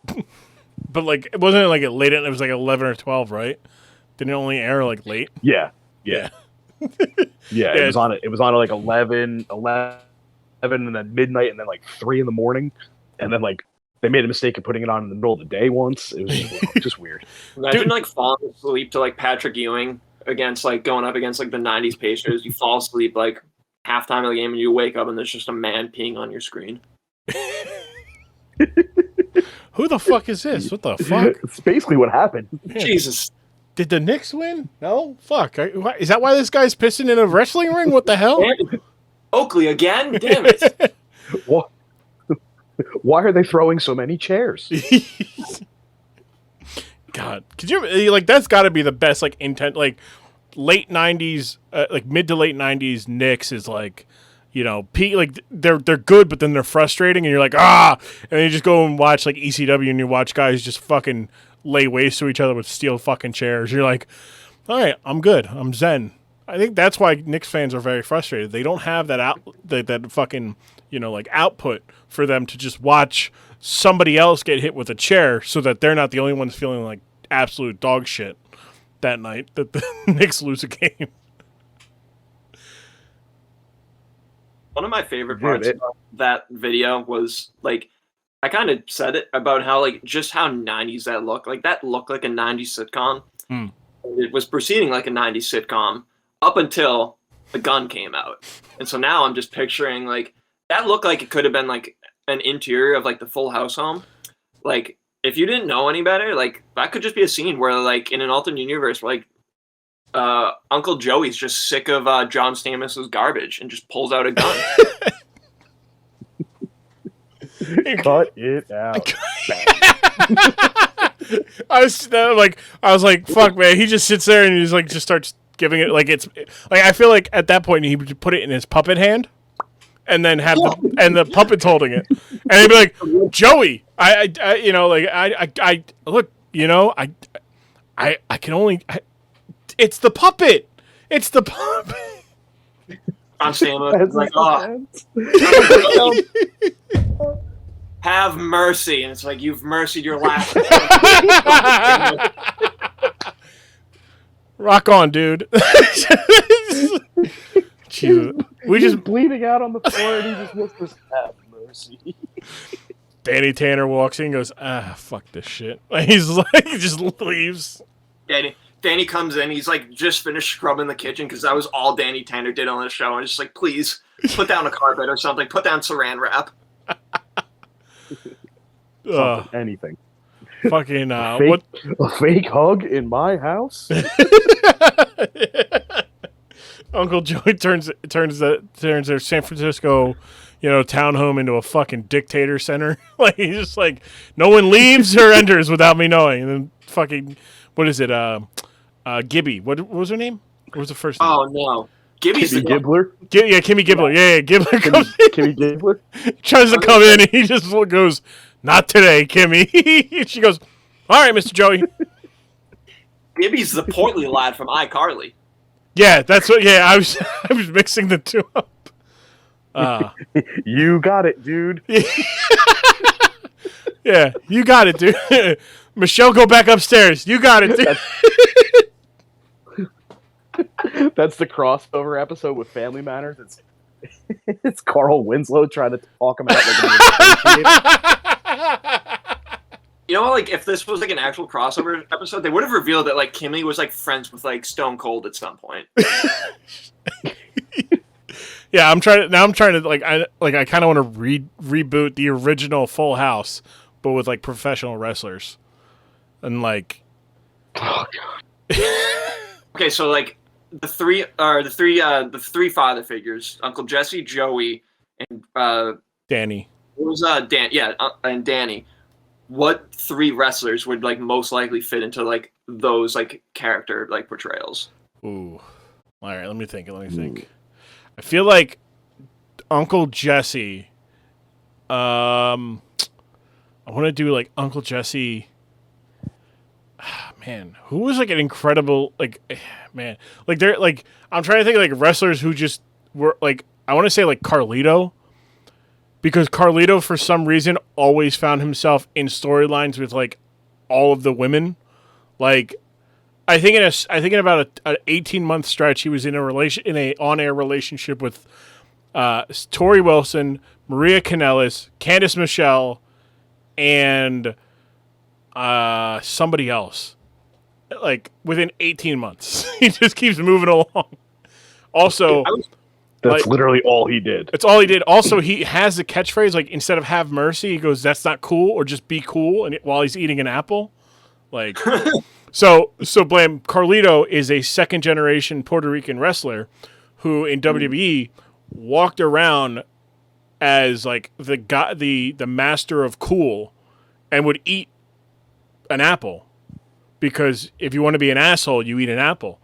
Speaker 1: But like, it wasn't like it late. It was like 11 or 12, right? Didn't it only air like late?
Speaker 2: Yeah.
Speaker 1: Yeah.
Speaker 2: Yeah, it was on it. It was on at like 11, and then midnight, and then like 3 a.m, and then like they made a mistake of putting it on in the middle of the day once. It was just weird.
Speaker 3: Imagine like falling asleep to like Patrick Ewing against like going up against like the '90s Pacers. You fall asleep like halftime of the game, and you wake up and there's just a man peeing on your screen.
Speaker 1: Who the fuck is this? What the fuck?
Speaker 2: It's basically what happened.
Speaker 1: Man,
Speaker 3: Jesus.
Speaker 1: Did the Knicks win? No? Fuck. Is that why this guy's pissing in a wrestling ring? What the hell?
Speaker 3: Oakley again? Damn it.
Speaker 2: Why are they throwing so many chairs?
Speaker 1: God. Could you, like, that's got to be the best, like, intent, like, late 90s, like, mid to late 90s Knicks is, like, like, they're good, but then they're frustrating, and you're like, and then you just go and watch, like, ECW, and you watch guys just fucking lay waste to each other with steel fucking chairs. You're like, all right, I'm good. I'm zen. I think that's why Knicks fans are very frustrated. They don't have that that fucking, like output for them to just watch somebody else get hit with a chair so that they're not the only ones feeling like absolute dog shit that night that the Knicks lose a game.
Speaker 3: One of my favorite parts of that video was like, I kind of said it about how like just how 90s that looked. Like that looked like a 90s sitcom. It was proceeding like a 90s sitcom up until the gun came out. And so now I'm just picturing like that looked like it could have been like an interior of like the Full House home. Like if you didn't know any better, like that could just be a scene where like in an alternate universe, like Uncle Joey's just sick of John Stamos's garbage and just pulls out a gun.
Speaker 2: Cut it out.
Speaker 1: I was like, fuck, man. He just sits there and he's like, just starts giving it like it's like I feel like at that point he would put it in his puppet hand, and then have the puppet's holding it, and he'd be like, Joey, I look, I can only, it's the puppet,
Speaker 3: I'm Stamos. Like, have mercy, and it's like you've mercied your last.
Speaker 1: Rock on, dude. Jesus. We just
Speaker 2: bleeding out on the floor, and he just whispers, "Have mercy."
Speaker 1: Danny Tanner walks in and goes, fuck this shit. He's like, he just leaves.
Speaker 3: Danny comes in, he's like just finished scrubbing the kitchen because that was all Danny Tanner did on the show. And just like, please put down a carpet or something, put down saran wrap.
Speaker 2: Anything.
Speaker 1: Fucking
Speaker 2: a fake hug in my house.
Speaker 1: Uncle Joey turns their San Francisco, townhome into a fucking dictator center. Like he's just like, no one leaves or enters without me knowing. And then fucking, what is it? Gibby. What was her name? What was the first name?
Speaker 3: Oh no, Gibby's
Speaker 2: Kimmy Gibbler.
Speaker 1: Kimmy Gibbler. Yeah, Gibbler comes in.
Speaker 2: Kimmy Gibbler
Speaker 1: Tries to come in and he just goes, "Not today, Kimmy." She goes, "All right, Mr. Joey."
Speaker 3: Gibby's the portly lad from iCarly.
Speaker 1: Yeah, that's what. Yeah, I was mixing the two up.
Speaker 2: You got it, dude.
Speaker 1: Yeah, you got it, dude. Michelle, go back upstairs. You got it, dude.
Speaker 2: That's the crossover episode with Family Matters. It's Carl Winslow trying to talk him out
Speaker 3: You know, like if this was like an actual crossover episode, they would have revealed that like Kimmy was like friends with like Stone Cold at some point.
Speaker 1: Yeah, I'm trying to I kind of want to reboot the original Full House, but with like professional wrestlers, and like.
Speaker 2: Oh god.
Speaker 3: Okay, so like the three father figures: Uncle Jesse, Joey, and
Speaker 1: Danny.
Speaker 3: It was Dan, yeah, and Danny. What three wrestlers would like most likely fit into like those like character like portrayals?
Speaker 1: Ooh, all right. Let me think. I feel like Uncle Jesse. I want to do like Uncle Jesse. Man, who was like an incredible man? Like they're like I'm trying to think of like wrestlers who just were like I want to say like Carlito. Because Carlito, for some reason, always found himself in storylines with like all of the women. Like, I think in about an 18-month stretch, he was in a on-air relationship with Tori Wilson, Maria Kanellis, Candice Michelle, and somebody else. Like within 18 months, he just keeps moving along. Also.
Speaker 2: That's literally all he did.
Speaker 1: That's all he did. Also, he has the catchphrase, like, instead of have mercy, he goes, that's not cool, or just be cool, and while he's eating an apple. Like, so Carlito is a second-generation Puerto Rican wrestler who, in WWE, walked around as, like, the master of cool and would eat an apple. Because if you want to be an asshole, you eat an apple.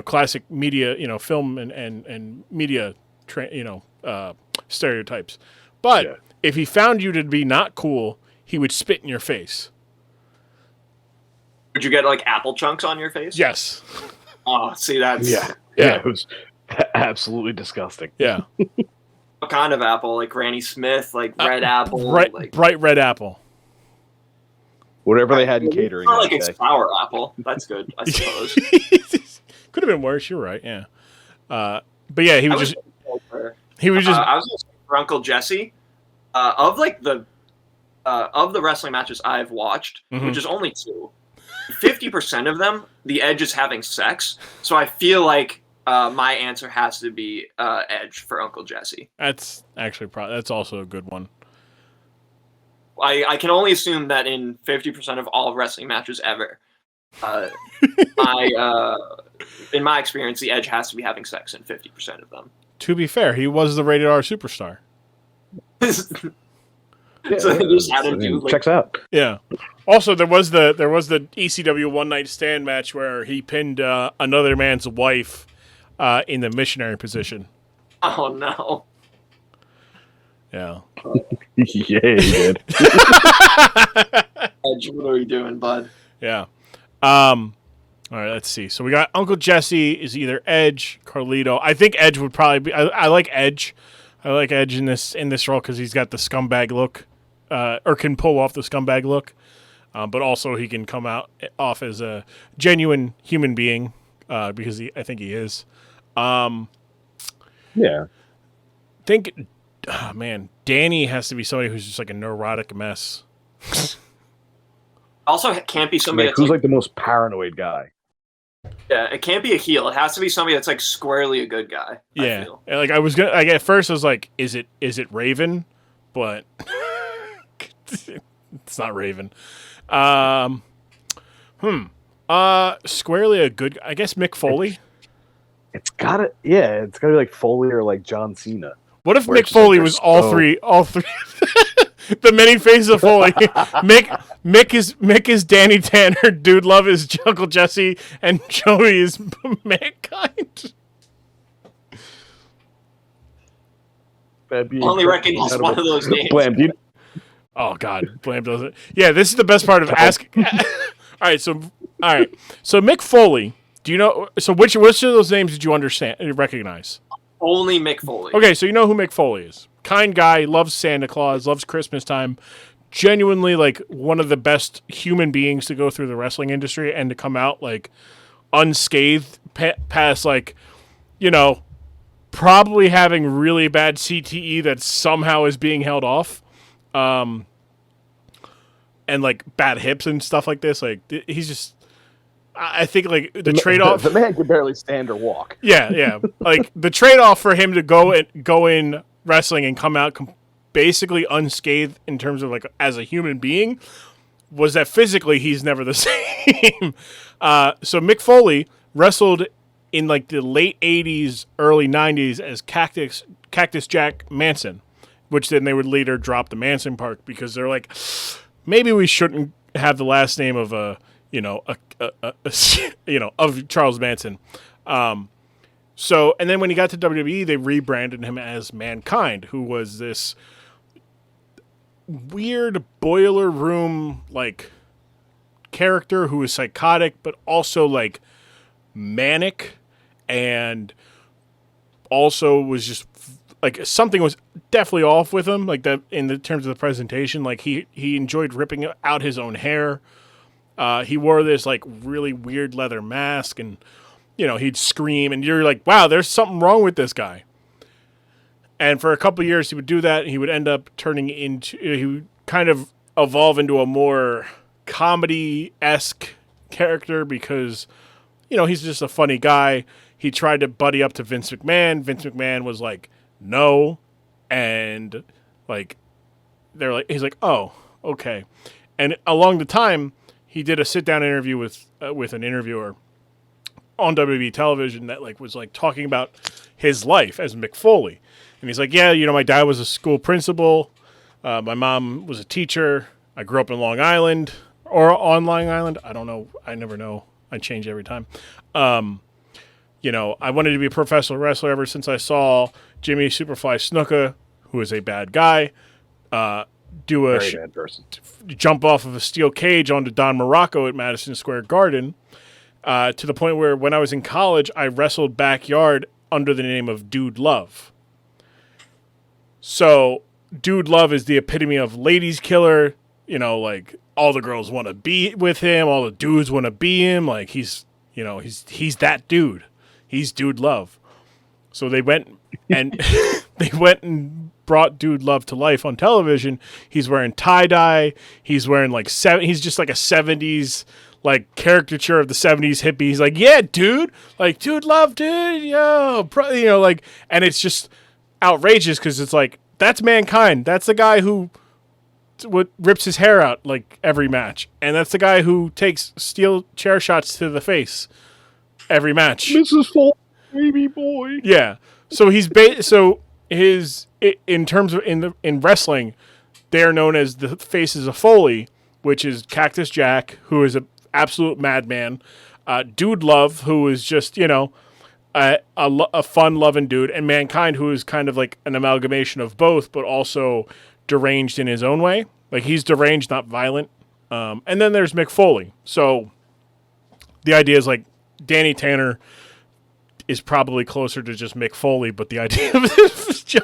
Speaker 1: Classic media, film and media, stereotypes. But if he found you to be not cool, he would spit in your face.
Speaker 3: Would you get like apple chunks on your face?
Speaker 1: Yes.
Speaker 3: Oh, see, that's
Speaker 2: yeah. It was absolutely disgusting.
Speaker 1: Yeah.
Speaker 3: What kind of apple? Like Granny Smith, like red apple,
Speaker 1: bright red apple.
Speaker 2: Whatever they had in catering.
Speaker 3: Not like it's sour apple. That's good, I suppose.
Speaker 1: Could have been worse. You're right. Yeah. But yeah, he was just. I was
Speaker 3: going to say for Uncle Jesse, of the wrestling matches I've watched, which is only 2, 50% of them, the Edge is having sex. So I feel like my answer has to be Edge for Uncle Jesse.
Speaker 1: That's actually that's also a good one.
Speaker 3: I can only assume that in 50% of all wrestling matches ever, in my experience, the Edge has to be having sex in 50% of them.
Speaker 1: To be fair, he was the rated R superstar.
Speaker 3: So they just had him do
Speaker 2: checks out.
Speaker 1: Yeah. Also, there was the ECW One Night Stand match where he pinned another man's wife in the missionary position.
Speaker 3: Oh no.
Speaker 1: Yeah.
Speaker 2: Yeah, he did.
Speaker 3: Edge, what are you doing, bud?
Speaker 1: Yeah. All right, let's see. So we got Uncle Jesse is either Edge, Carlito. I think Edge would probably be. I like Edge. I like Edge in this role because he's got the scumbag look, or can pull off the scumbag look, but also he can come off as a genuine human being because I think he is.
Speaker 2: Yeah.
Speaker 1: Danny has to be somebody who's just like a neurotic mess.
Speaker 3: Also, it can't be somebody
Speaker 2: who's like the most paranoid guy.
Speaker 3: Yeah, it can't be a heel. It has to be somebody that's like squarely a good guy.
Speaker 1: Yeah, like at first I was like, is it Raven? But it's not Raven. Squarely a good. I guess Mick Foley.
Speaker 2: It's gotta be like Foley or like John Cena.
Speaker 1: What if Mick Foley was all three? The many faces of Foley. Mick is Danny Tanner. Dude Love is Uncle Jesse, and Joey is Mankind.
Speaker 3: Only recognize one of those names.
Speaker 2: Blam,
Speaker 1: oh God, Blam doesn't. Yeah, this is the best part of asking. All right, so Mick Foley. Do you know? So which of those names did you recognize?
Speaker 3: only Mick Foley.
Speaker 1: Okay, so you know who Mick Foley is. Kind guy, loves Santa Claus, loves Christmas time. Genuinely, like, one of the best human beings to go through the wrestling industry and to come out, like, unscathed past, like, you know, probably having really bad CTE that somehow is being held off. And, like, bad hips and stuff like this. Like, he's just... I think, like, the trade-off...
Speaker 2: The man can barely stand or walk.
Speaker 1: Yeah. Like, the trade-off for him to go in wrestling and come out basically unscathed in terms of, like, as a human being was that physically he's never the same. So Mick Foley wrestled in, like, the late 80s, early 90s as Cactus Jack Manson, which then they would later drop the Manson part because they're like, maybe we shouldn't have the last name of of Charles Manson. So, and then when he got to WWE, they rebranded him as Mankind, who was this weird boiler room, like, character who was psychotic, but also, like, manic, and also was just, like, something was definitely off with him, like, that in the terms of the presentation. Like, he enjoyed ripping out his own hair. He wore this, like, really weird leather mask, and, you know, he'd scream, and you're like, wow, there's something wrong with this guy. And for a couple of years, he would do that, and he would end up he would kind of evolve into a more comedy-esque character because, you know, he's just a funny guy. He tried to buddy up to Vince McMahon. Vince McMahon was like, no. And, like, he's like, oh, okay. And along the time, he did a sit-down interview with an interviewer on WWE television that, like, was, like, talking about his life as Mick Foley. And he's like, yeah, you know, my dad was a school principal. My mom was a teacher. I grew up in Long Island or on Long Island. I don't know. I never know. I change every time. You know, I wanted to be a professional wrestler ever since I saw Jimmy Superfly Snuka, who is a bad guy, do a
Speaker 2: Very bad person.
Speaker 1: jump off of a steel cage onto Don Morocco at Madison Square Garden, to the point where when I was in college, I wrestled backyard under the name of Dude Love. So Dude Love is the epitome of ladies killer. You know, like, all the girls want to be with him. All the dudes want to be him. Like, he's that dude. He's Dude Love. So they went and brought Dude Love to life on television. He's wearing tie-dye. He's wearing, like, he's just like a 70s, like, caricature of the 70s hippie. He's like, yeah, dude. Like, Dude Love, dude. Yo. You know, like, and it's just outrageous because it's like, that's Mankind. That's the guy who rips his hair out, like, every match. And that's the guy who takes steel chair shots to the face every match.
Speaker 2: Mrs. Foley, baby boy.
Speaker 1: Yeah. So he's in terms of in wrestling, they are known as the faces of Foley, which is Cactus Jack, who is an absolute madman, Dude Love, who is just, you know, a fun loving dude, and Mankind, who is kind of like an amalgamation of both, but also deranged in his own way. Like, he's deranged, not violent. And then there's Mick Foley. So the idea is, like, Danny Tanner is probably closer to just Mick Foley, but the idea of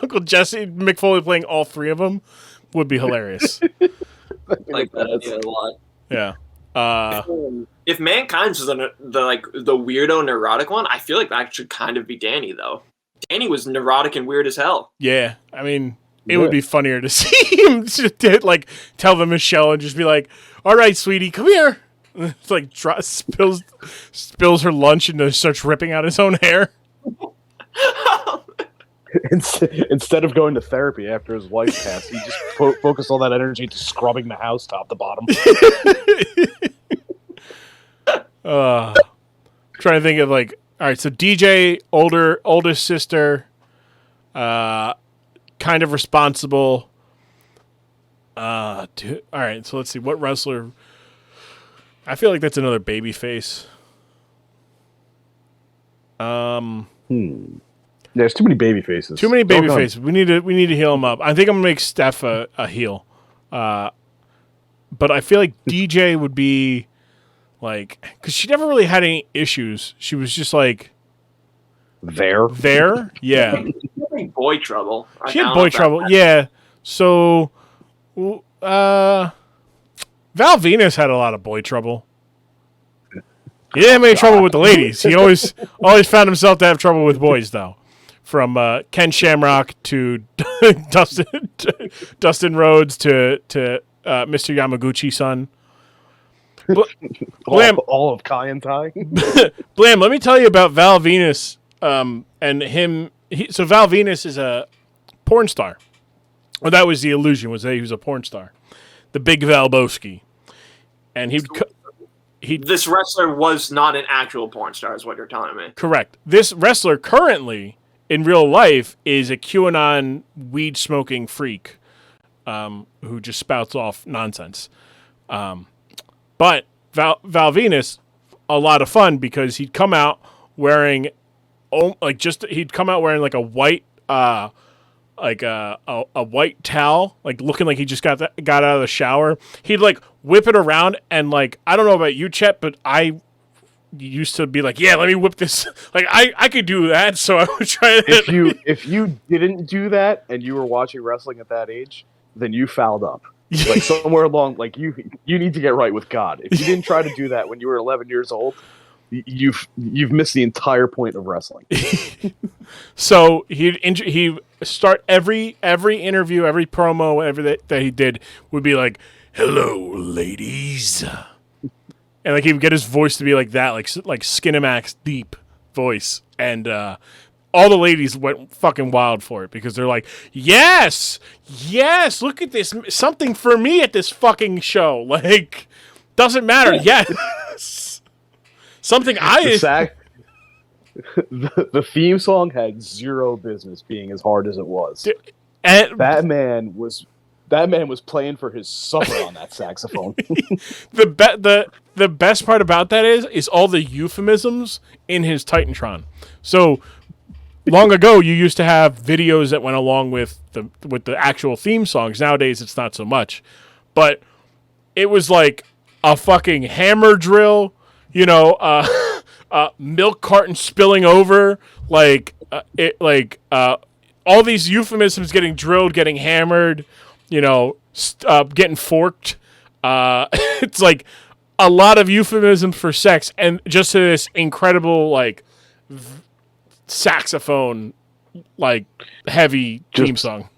Speaker 1: Uncle Jesse, Mick Foley playing all three of them would be hilarious.
Speaker 3: Like that idea a lot.
Speaker 1: Yeah.
Speaker 3: If Mankind's the weirdo neurotic one, I feel like that should kind of be Danny, though. Danny was neurotic and weird as hell.
Speaker 1: Yeah, I mean, it would be funnier to see him just like tell the Michelle and just be like, "All right, sweetie, come here." It's like spills her lunch and starts ripping out his own hair.
Speaker 2: Instead of going to therapy after his wife passed, he just focused all that energy into scrubbing the house top to bottom.
Speaker 1: Trying to think of, like, all right, so DJ, oldest sister, kind of responsible. All right, so let's see, what wrestler? I feel like that's another baby face.
Speaker 2: There's too many baby faces.
Speaker 1: Too many baby faces. We need to heal him up. I think I'm gonna make Steph a heel. But I feel like DJ would be like, because she never really had any issues. She was just like, There, yeah.
Speaker 3: Boy trouble.
Speaker 1: She had boy trouble, yeah. So, Val Venus had a lot of boy trouble. He didn't have any trouble with the ladies. He always found himself to have trouble with boys, though. From Ken Shamrock to Dustin Rhodes to Mr. Yamaguchi-san. Blam,
Speaker 2: all of Kai and Tai.
Speaker 1: Blam, let me tell you about Val Venus and him. So Val Venus is a porn star. Well, that was the illusion, was that he was a porn star. The Big Valboski. And
Speaker 3: this wrestler was not an actual porn star, is what you're telling me.
Speaker 1: Correct. This wrestler currently, in real life, is a QAnon weed-smoking freak who just spouts off nonsense. But Val Venus, a lot of fun because he'd come out wearing like a white a white towel, like looking like he just got out of the shower. He'd like whip it around and like, I don't know about you, Chet, but I used to be like, yeah, let me whip this. Like I could do that, so I would try that.
Speaker 2: If you didn't do that and you were watching wrestling at that age, then you fouled up. Like somewhere along, like you need to get right with God. If you didn't try to do that when you were 11 years old, you've missed the entire point of wrestling.
Speaker 1: So he'd start every interview, every promo, whatever that he did would be like, "Hello, ladies," and like he would get his voice to be like that, like Skinamax deep voice, and all the ladies went fucking wild for it because they're like, yes, look at this, something for me at this fucking show. Like, doesn't matter. Yes, something
Speaker 2: the theme song had zero business being as hard as it was.
Speaker 1: And
Speaker 2: that man was playing for his supper on that saxophone.
Speaker 1: The best part about that is all the euphemisms in his Titantron. So long ago, you used to have videos that went along with the actual theme songs. Nowadays, it's not so much, but it was like a fucking hammer drill, milk carton spilling over, all these euphemisms getting drilled, getting hammered, getting forked. It's like a lot of euphemisms for sex, and just to this incredible saxophone heavy theme song.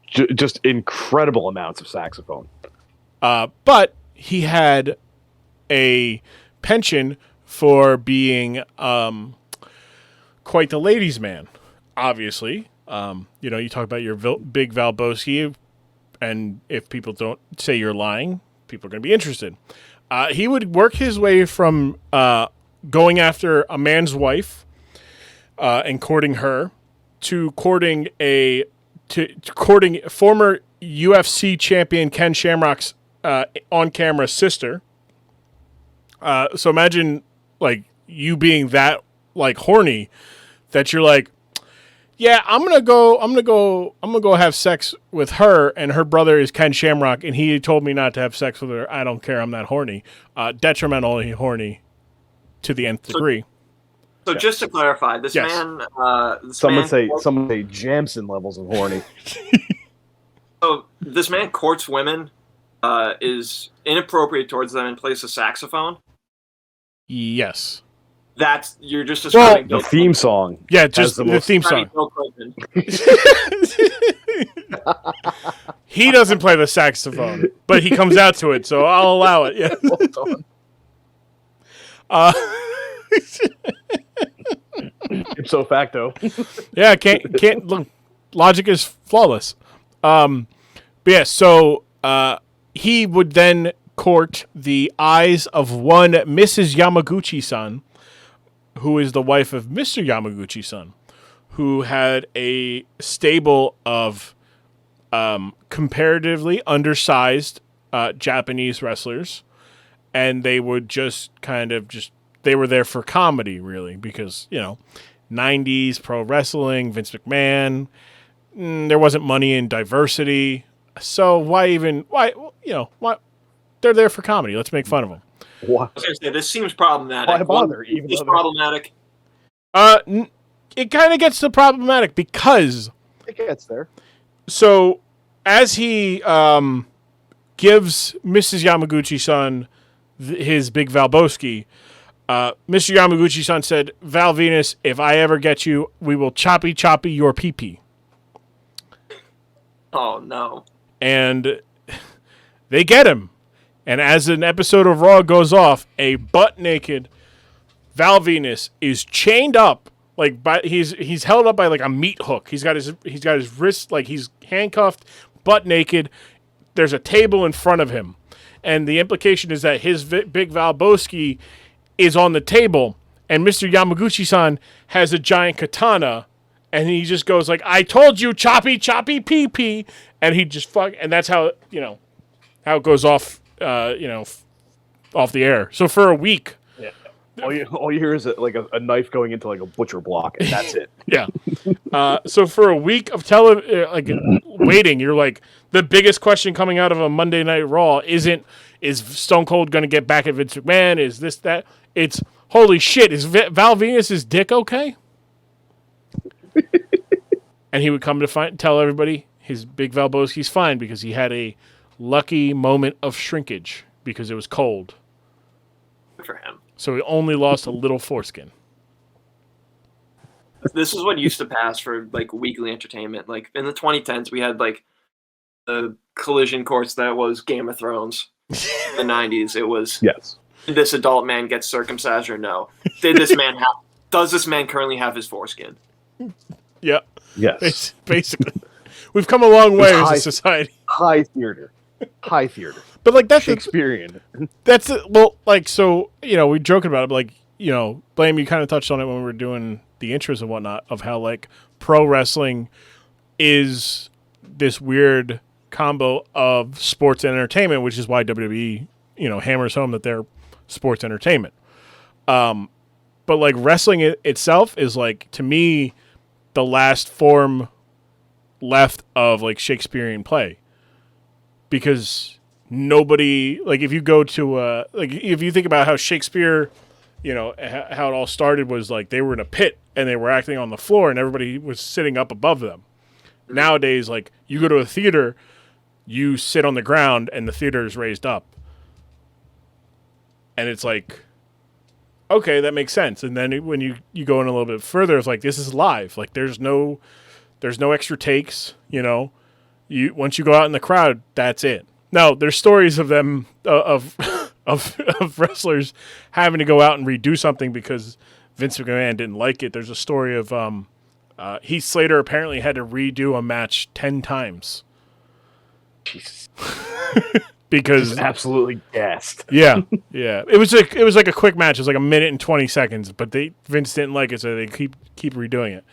Speaker 2: Just incredible amounts of saxophone.
Speaker 1: But he had a penchant for being quite the ladies' man. Obviously, you talk about your Big Valboski, and if people don't say you're lying, people are going to be interested. He would work his way from going after a man's wife and courting her to courting former UFC champion Ken Shamrock's on-camera sister. So imagine you being that horny that you're like, yeah, I'm gonna go have sex with her, and her brother is Ken Shamrock, and he told me not to have sex with her. I don't care. I'm that horny. Detrimentally horny to the nth degree.
Speaker 3: So just to clarify, this
Speaker 1: Yes.
Speaker 3: man.
Speaker 2: Some say Jamson levels of horny.
Speaker 3: So this man courts women, is inappropriate towards them, and plays the saxophone.
Speaker 1: Yes.
Speaker 3: You're just describing
Speaker 2: The theme song.
Speaker 1: Yeah, just the theme song. He doesn't play the saxophone, but he comes out to it, so I'll allow it. Yeah.
Speaker 2: Ipso facto.
Speaker 1: Yeah, can't look. Logic is flawless. But yeah, so he would then court the eyes of one Mrs. Yamaguchi-san, who is the wife of Mr. Yamaguchi-san, who had a stable of comparatively undersized Japanese wrestlers, and they would they were there for comedy, really, because 90s pro wrestling, Vince McMahon, there wasn't money in diversity, so why they're there for comedy. Let's make fun of them.
Speaker 2: What?
Speaker 3: I was gonna say, this seems problematic.
Speaker 2: Why bother?
Speaker 3: It's problematic.
Speaker 1: it kind of gets to problematic because
Speaker 2: It gets there.
Speaker 1: so as he gives Mrs. Yamaguchi-san his big Valboski, Mr. Yamaguchi-san said, Val Venus, if I ever get you, we will choppy your pee-pee.
Speaker 3: Oh, no.
Speaker 1: And they get him. And as an episode of Raw goes off, a butt-naked Val Venus is chained up. Like he's held up by like a meat hook. He's got his wrist, like he's handcuffed, butt naked. There's a table in front of him. And the implication is that his big Valboski is on the table, and Mr. Yamaguchi-san has a giant katana, and he just goes like, I told you, choppy pee-pee, and he just and that's how, how it goes off, off the air. So for a week.
Speaker 2: Yeah. All you hear is like a knife going into like a butcher block, and that's it.
Speaker 1: Yeah. So for a week of waiting, you're like, the biggest question coming out of a Monday Night Raw is Stone Cold going to get back at Vince McMahon? Is this, that? It's, holy shit, is Val Venus' dick okay? And he would come to tell everybody his big Valboski's fine because he had a lucky moment of shrinkage because it was cold.
Speaker 3: Good for him.
Speaker 1: So he only lost a little foreskin.
Speaker 3: This is what used to pass for like weekly entertainment. Like in the 2010s, we had like the collision course that was Game of Thrones. In the 90s, it was
Speaker 2: yes.
Speaker 3: Did this adult man get circumcised or no? Does this man currently have his foreskin?
Speaker 1: Yeah.
Speaker 2: Yes.
Speaker 1: Basically, we've come a long way as a society.
Speaker 2: High theater.
Speaker 1: But like that's
Speaker 2: Shakespearean.
Speaker 1: That's it. Well, like so, we joking about it, but like Blame, you kind of touched on it when we were doing the intros and whatnot of how like pro wrestling is this weird combo of sports and entertainment, which is why WWE hammers home that they're sports entertainment. But like wrestling itself is like, to me, the last form left of like Shakespearean play, because nobody, like if you go to like if you think about how Shakespeare, how it all started was like they were in a pit and they were acting on the floor and everybody was sitting up above them. Nowadays, like you go to a theater, you sit on the ground and the theater is raised up. And it's like, okay, that makes sense. And then when you go in a little bit further, it's like, this is live. Like there's no extra takes, once you go out in the crowd, that's it. Now there's stories of them, of wrestlers having to go out and redo something because Vince McMahon didn't like it. There's a story of, Heath Slater apparently had to redo a match 10 times.
Speaker 2: Jesus.
Speaker 1: Because
Speaker 2: absolutely gassed.
Speaker 1: Yeah. It was like a quick match. It was like a minute and 20 seconds, but Vince didn't like it, so they keep redoing it.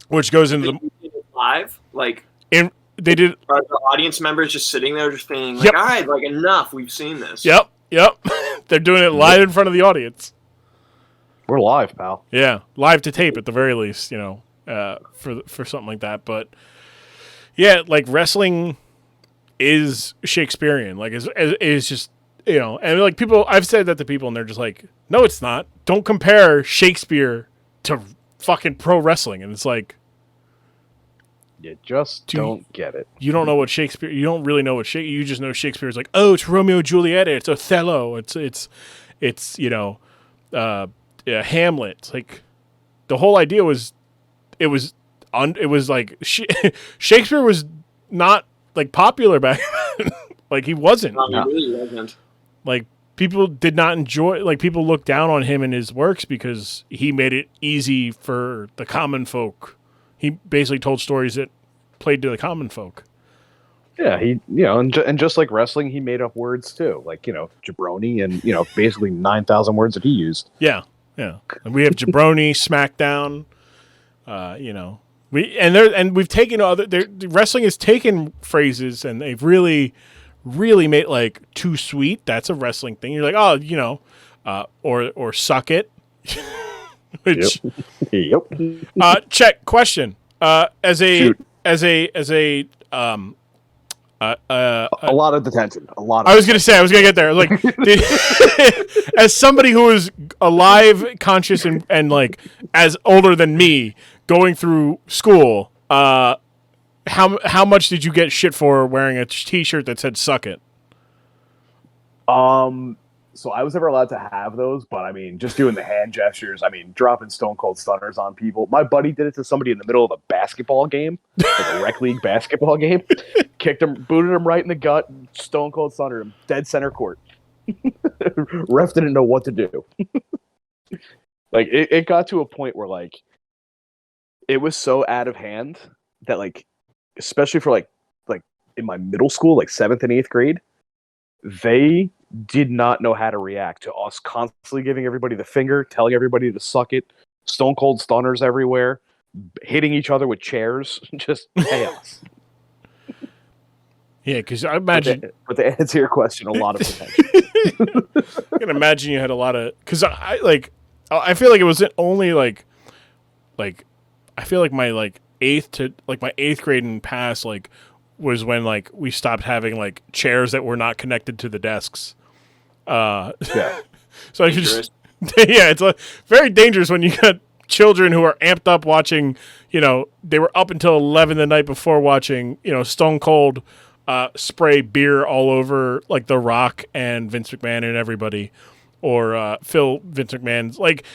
Speaker 1: Which goes into
Speaker 3: the live, like
Speaker 1: they did.
Speaker 3: Are the audience members just sitting there, just thinking, like, all right, like enough, we've seen this.
Speaker 1: Yep. They're doing it live in front of the audience.
Speaker 2: We're live, pal.
Speaker 1: Yeah, live to tape at the very least, for something like that. But yeah, like wrestling is Shakespearean. Like is just, and like people, I've said that to people and they're just like, no, it's not. Don't compare Shakespeare to fucking pro wrestling. And it's like,
Speaker 2: you just don't get it.
Speaker 1: You don't know what Shakespeare, you don't really know what Shakespeare, you just know Shakespeare's like, oh, it's Romeo and Juliet, it's Othello, it's Hamlet. It's like, the whole idea was, it was like, Shakespeare was not like popular back then. Like he wasn't.
Speaker 3: No, he really wasn't.
Speaker 1: Like people did not enjoy, like people looked down on him and his works because he made it easy for the common folk. He basically told stories that played to the common folk.
Speaker 2: Yeah, he, and just like wrestling, he made up words too, like jabroni, and basically 9,000 words that he used.
Speaker 1: Yeah. And we have jabroni, SmackDown. We've taken wrestling has taken phrases and they've really, really made like too sweet. That's a wrestling thing. You're like, or suck it. Which,
Speaker 2: yep.
Speaker 1: Chet, question. As a
Speaker 2: A lot of detention. A lot.
Speaker 1: I was gonna get there. Like, as somebody who is alive, conscious, and like as older than me, going through school, how much did you get shit for wearing a T-shirt that said "suck it"?
Speaker 2: So I was never allowed to have those, but I mean, just doing the hand gestures. I mean, dropping Stone Cold Stunners on people. My buddy did it to somebody in the middle of a basketball game, like a rec league basketball game. Kicked him, booted him right in the gut. Stone Cold Stunner him, dead center court. Ref didn't know what to do. Like it got to a point where like it was so out of hand that like, especially for like in my middle school, like 7th and 8th grade, they did not know how to react to us constantly giving everybody the finger, telling everybody to suck it, Stone Cold Stunners everywhere, hitting each other with chairs, just chaos.
Speaker 1: Yeah, because I imagine.
Speaker 2: But to answer your question, a lot of potential.
Speaker 1: I can imagine you had a lot of, because I feel like it was only like I feel like my like 8th grade and past like was when like we stopped having like chairs that were not connected to the desks.
Speaker 2: Yeah.
Speaker 1: So I could just, yeah, it's very dangerous when you got children who are amped up watching, they were up until 11 the night before watching, Stone Cold spray beer all over like The Rock and Vince McMahon and everybody, or Vince McMahon's, like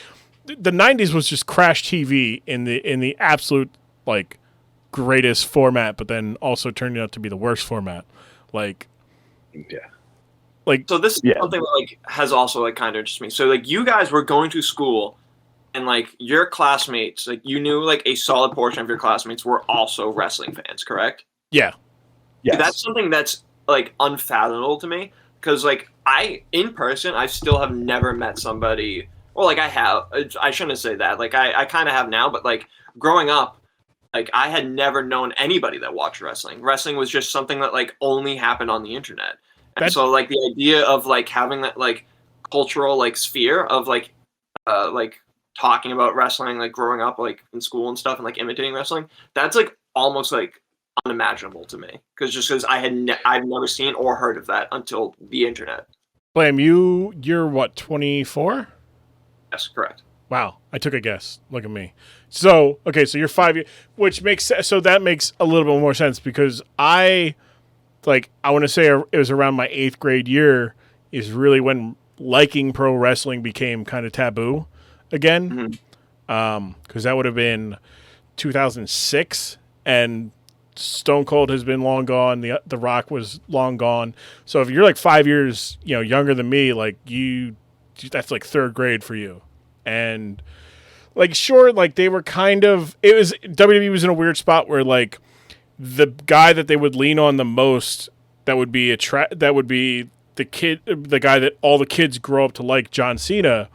Speaker 1: the 90s was just crash TV in the absolute like greatest format, but then also turned out to be the worst format. Like,
Speaker 2: yeah.
Speaker 1: Like,
Speaker 3: so this is something that like has also like kind of interested me. So like you guys were going to school, and like your classmates, like you knew like a solid portion of your classmates were also wrestling fans, correct?
Speaker 1: Yeah.
Speaker 2: Yes.
Speaker 3: That's something that's like unfathomable to me, because like in person I still have never met somebody. Well, like I shouldn't say that. Like I kind of have now, but like growing up, like I had never known anybody that watched wrestling. Wrestling was just something that like only happened on the internet. And so like the idea of like having that like cultural like sphere of like talking about wrestling, like growing up like in school and stuff and like imitating wrestling, that's like almost like unimaginable to me, because I've never seen or heard of that until the internet.
Speaker 1: Blam, you're what, 24?
Speaker 3: Yes, correct.
Speaker 1: Wow, I took a guess. Look at me. So, okay, so you're 5 years, which makes so that makes a little bit more sense, because I want to say it was around my 8th grade year is really when liking pro wrestling became kind of taboo again. Because that would have been 2006, and Stone Cold has been long gone. The Rock was long gone. So if you're like 5 years, younger than me, like that's like 3rd grade for you. And like, sure, like they were WWE was in a weird spot where like the guy that they would lean on the most, that would be the guy that all the kids grow up to like, John Cena.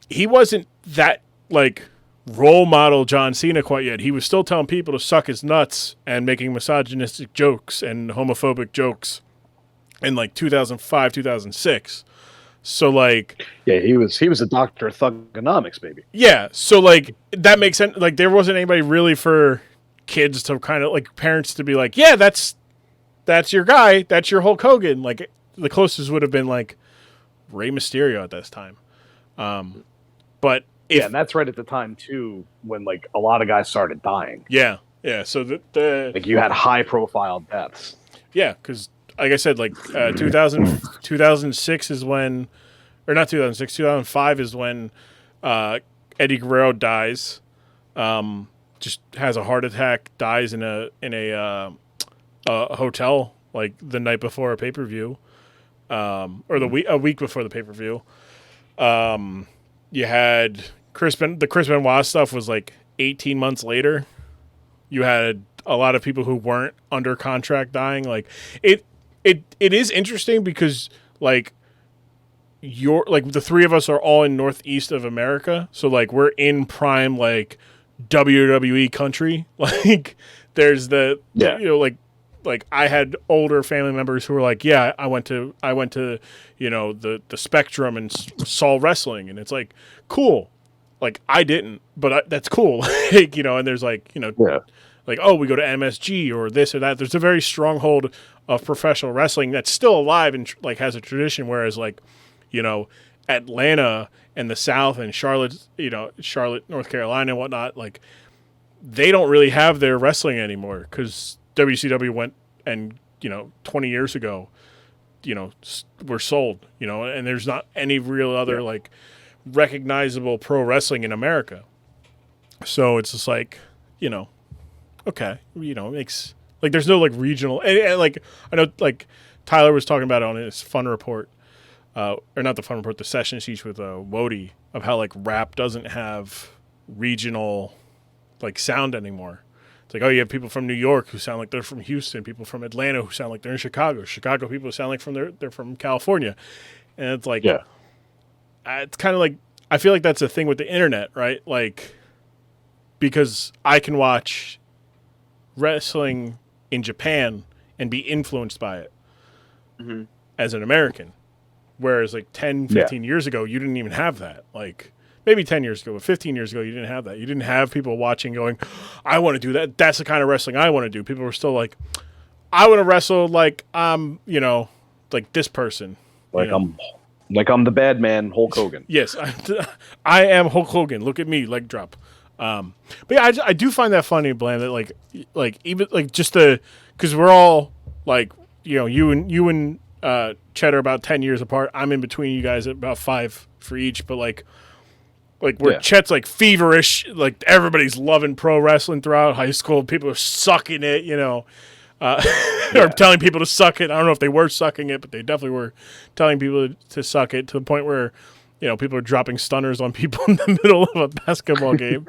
Speaker 1: He wasn't that like role model John Cena quite yet. He was still telling people to suck his nuts and making misogynistic jokes and homophobic jokes in like 2005, 2006. So like,
Speaker 2: yeah, he was a doctor of thugonomics, baby.
Speaker 1: Yeah, so like that makes sense. Like there wasn't anybody really for kids to kind of like, parents to be like, yeah, that's your guy, that's your Hulk Hogan. Like the closest would have been like Rey Mysterio at this time. But
Speaker 2: and that's right at the time too when like a lot of guys started dying.
Speaker 1: Yeah. So the
Speaker 2: like you had high profile deaths.
Speaker 1: Yeah, because like I said, like 2006 is when, or not 2006, 2005 is when Eddie Guerrero dies. Just has a heart attack, dies in a hotel like the night before a pay-per-view, or a week before the pay-per-view. You had the Chris Benoit stuff was like 18 months later. You had a lot of people who weren't under contract dying. Like it is interesting because like the three of us are all in Northeast of America, so like we're in prime like WWE country. Like there's like I had older family members who were like, yeah, I went to the Spectrum and saw wrestling, and it's like cool. Like I didn't, but that's cool. Like, and there's like like, oh, we go to MSG or this or that. There's a very stronghold of professional wrestling that's still alive and like has a tradition. Whereas like, you know, Atlanta and the South and Charlotte, Charlotte, North Carolina and whatnot, like they don't really have their wrestling anymore because WCW went and, 20 years ago, were sold, and there's not any real other like recognizable pro wrestling in America. So it's just like, okay, it makes like there's no like regional and like I know like Tyler was talking about it on his Fun Report, or not the Fun Report, the session sheets with Wody of how like rap doesn't have regional like sound anymore. It's like, oh, you have people from New York who sound like they're from Houston, people from Atlanta who sound like they're in Chicago people who sound like they're from California, and it's like, yeah, it's kind of like I feel like that's a thing with the internet, right? Like because I can watch wrestling in Japan and be influenced by it as an American, whereas like 10, 15 years ago, you didn't even have that. Like maybe 10 years ago, but 15 years ago, you didn't have that. You didn't have people watching going, I want to do that. That's the kind of wrestling I want to do. People were still like, I want to wrestle like like this person.
Speaker 2: Like I'm the bad man, Hulk Hogan.
Speaker 1: Yes, I am Hulk Hogan. Look at me, leg drop. But yeah, I do find that funny, Blam, that like even like just because we're all like, you and Chet are about 10 years apart. I'm in between you guys at about 5 for each, but like where Chet's like feverish, like everybody's loving pro wrestling throughout high school. People are sucking it, or telling people to suck it. I don't know if they were sucking it, but they definitely were telling people to suck it to the point where, people are dropping stunners on people in the middle of a basketball game.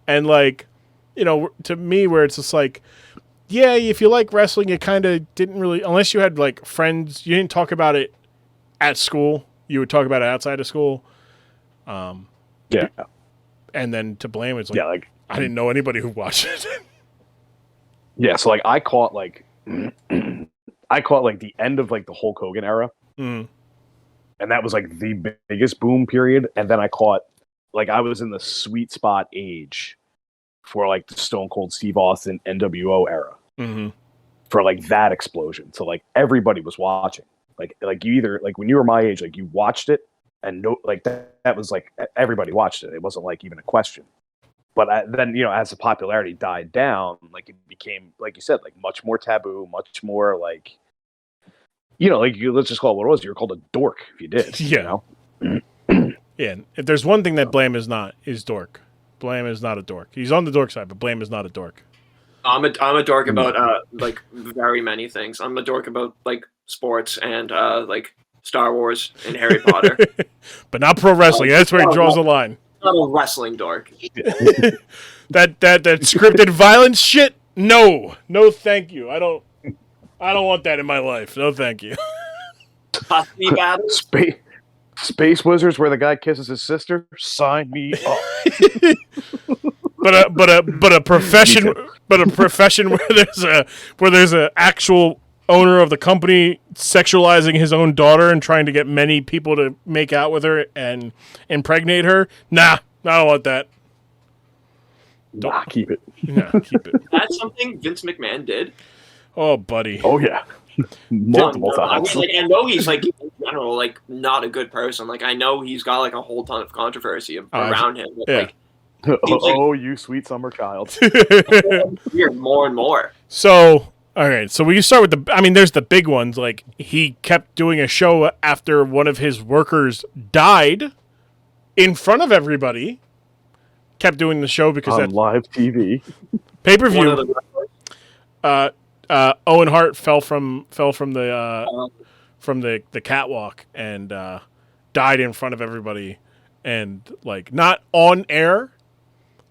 Speaker 1: And like, to me, where it's just like, yeah, if you like wrestling, you kind of didn't really, unless you had like friends, you didn't talk about it at school. You would talk about it outside of school.
Speaker 2: Yeah.
Speaker 1: And then to Blame, it's like, I didn't know anybody who watched it.
Speaker 2: Yeah. So like I caught like the end of like the Hulk Hogan era.
Speaker 1: Mm.
Speaker 2: And that was like the biggest boom period. And then I caught like I was in the sweet spot age for like the Stone Cold Steve Austin NWO era for like that explosion. So like everybody was watching. Like you either like when you were my age, like you watched it and like that was like everybody watched it. It wasn't like even a question. But then as the popularity died down, like it became like you said, like much more taboo, much more like. Like let's just call it what it was. You were called a dork if you did.
Speaker 1: Yeah. Yeah. If there's one thing that Blame is not, is dork. Blame is not a dork. He's on the dork side, but Blame is not a dork.
Speaker 3: I'm a dork about like very many things. I'm a dork about like sports and like Star Wars and Harry Potter.
Speaker 1: But not pro wrestling. That's where he draws the line.
Speaker 3: Not a wrestling dork.
Speaker 1: that scripted violence shit. No, thank you. I don't want that in my life. No, thank you.
Speaker 2: Space Wizards, where the guy kisses his sister. Sign me up.
Speaker 1: but a profession where there's a actual owner of the company sexualizing his own daughter and trying to get many people to make out with her and impregnate her. Nah, I don't want that.
Speaker 2: Keep it.
Speaker 1: Yeah, keep it.
Speaker 3: That's something Vince McMahon did.
Speaker 1: Oh, buddy.
Speaker 2: Oh, yeah. Multiple times.
Speaker 3: I know he's like, in general, like not a good person. Like I know he's got like a whole ton of controversy around him. But,
Speaker 1: yeah.
Speaker 2: You sweet summer child.
Speaker 3: Weird more and more.
Speaker 1: So, all right. So we start with there's the big ones. Like he kept doing a show after one of his workers died in front of everybody. Kept doing the show because
Speaker 2: on live TV.
Speaker 1: Pay-per-view. Owen Hart fell from the catwalk and died in front of everybody, and like not on air,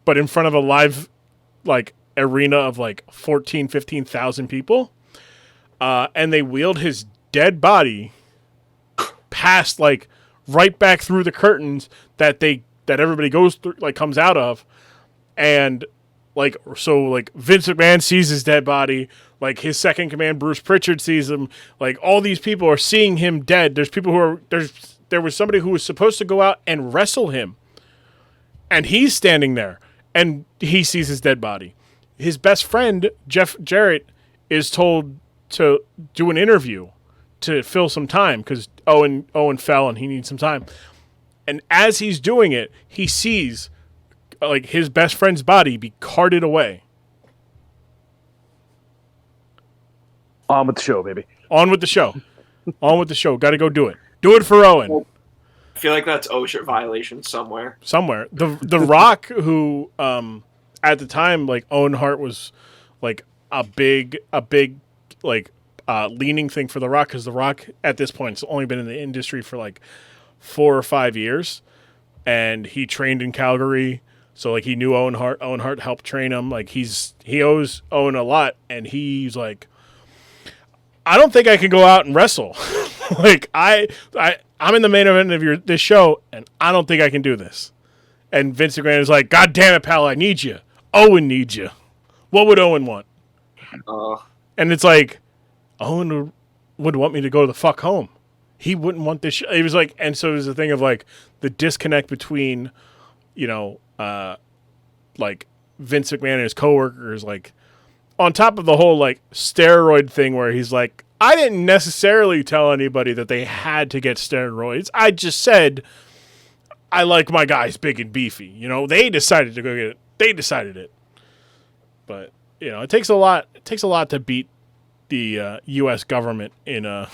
Speaker 1: but in front of a live like arena of like 15,000 people, and they wheeled his dead body past like right back through the curtains that everybody goes through, like comes out of, and like so like Vince McMahon sees his dead body. Like his second command, Bruce Pritchard, sees him. Like all these people are seeing him dead. There's people who are there was somebody who was supposed to go out and wrestle him, and he's standing there, and he sees his dead body. his best friend, Jeff Jarrett, is told to do an interview to fill some time because Owen fell and he needs some time. And as he's doing it, he sees like his best friend's body be carted away.
Speaker 2: On with the show, baby.
Speaker 1: On with the show. On with the show. Got to go do it. Do it for Owen.
Speaker 3: I feel like that's OSHA violation somewhere.
Speaker 1: The Rock, who at the time, like, Owen Hart was like a big like leaning thing for The Rock, because The Rock at this point has only been in the industry for like 4 or 5 years, and he trained in Calgary, so like he knew Owen Hart. Owen Hart helped train him. Like he owes Owen a lot, and he's like, I don't think I can go out and wrestle. Like I'm in the main event of this show, and I don't think I can do this. And Vince McMahon is like, God damn it, pal, I need you. Owen needs you. What would Owen want? And it's like, Owen would want me to go the fuck home. He wouldn't want this. He was like, and so there's a thing of like the disconnect between, like Vince McMahon and his coworkers, like on top of the whole like steroid thing where he's like, I didn't necessarily tell anybody that they had to get steroids. I just said, I like my guys big and beefy. They decided to go get it. They decided it. But, it takes a lot. It takes a lot to beat the U.S. government in the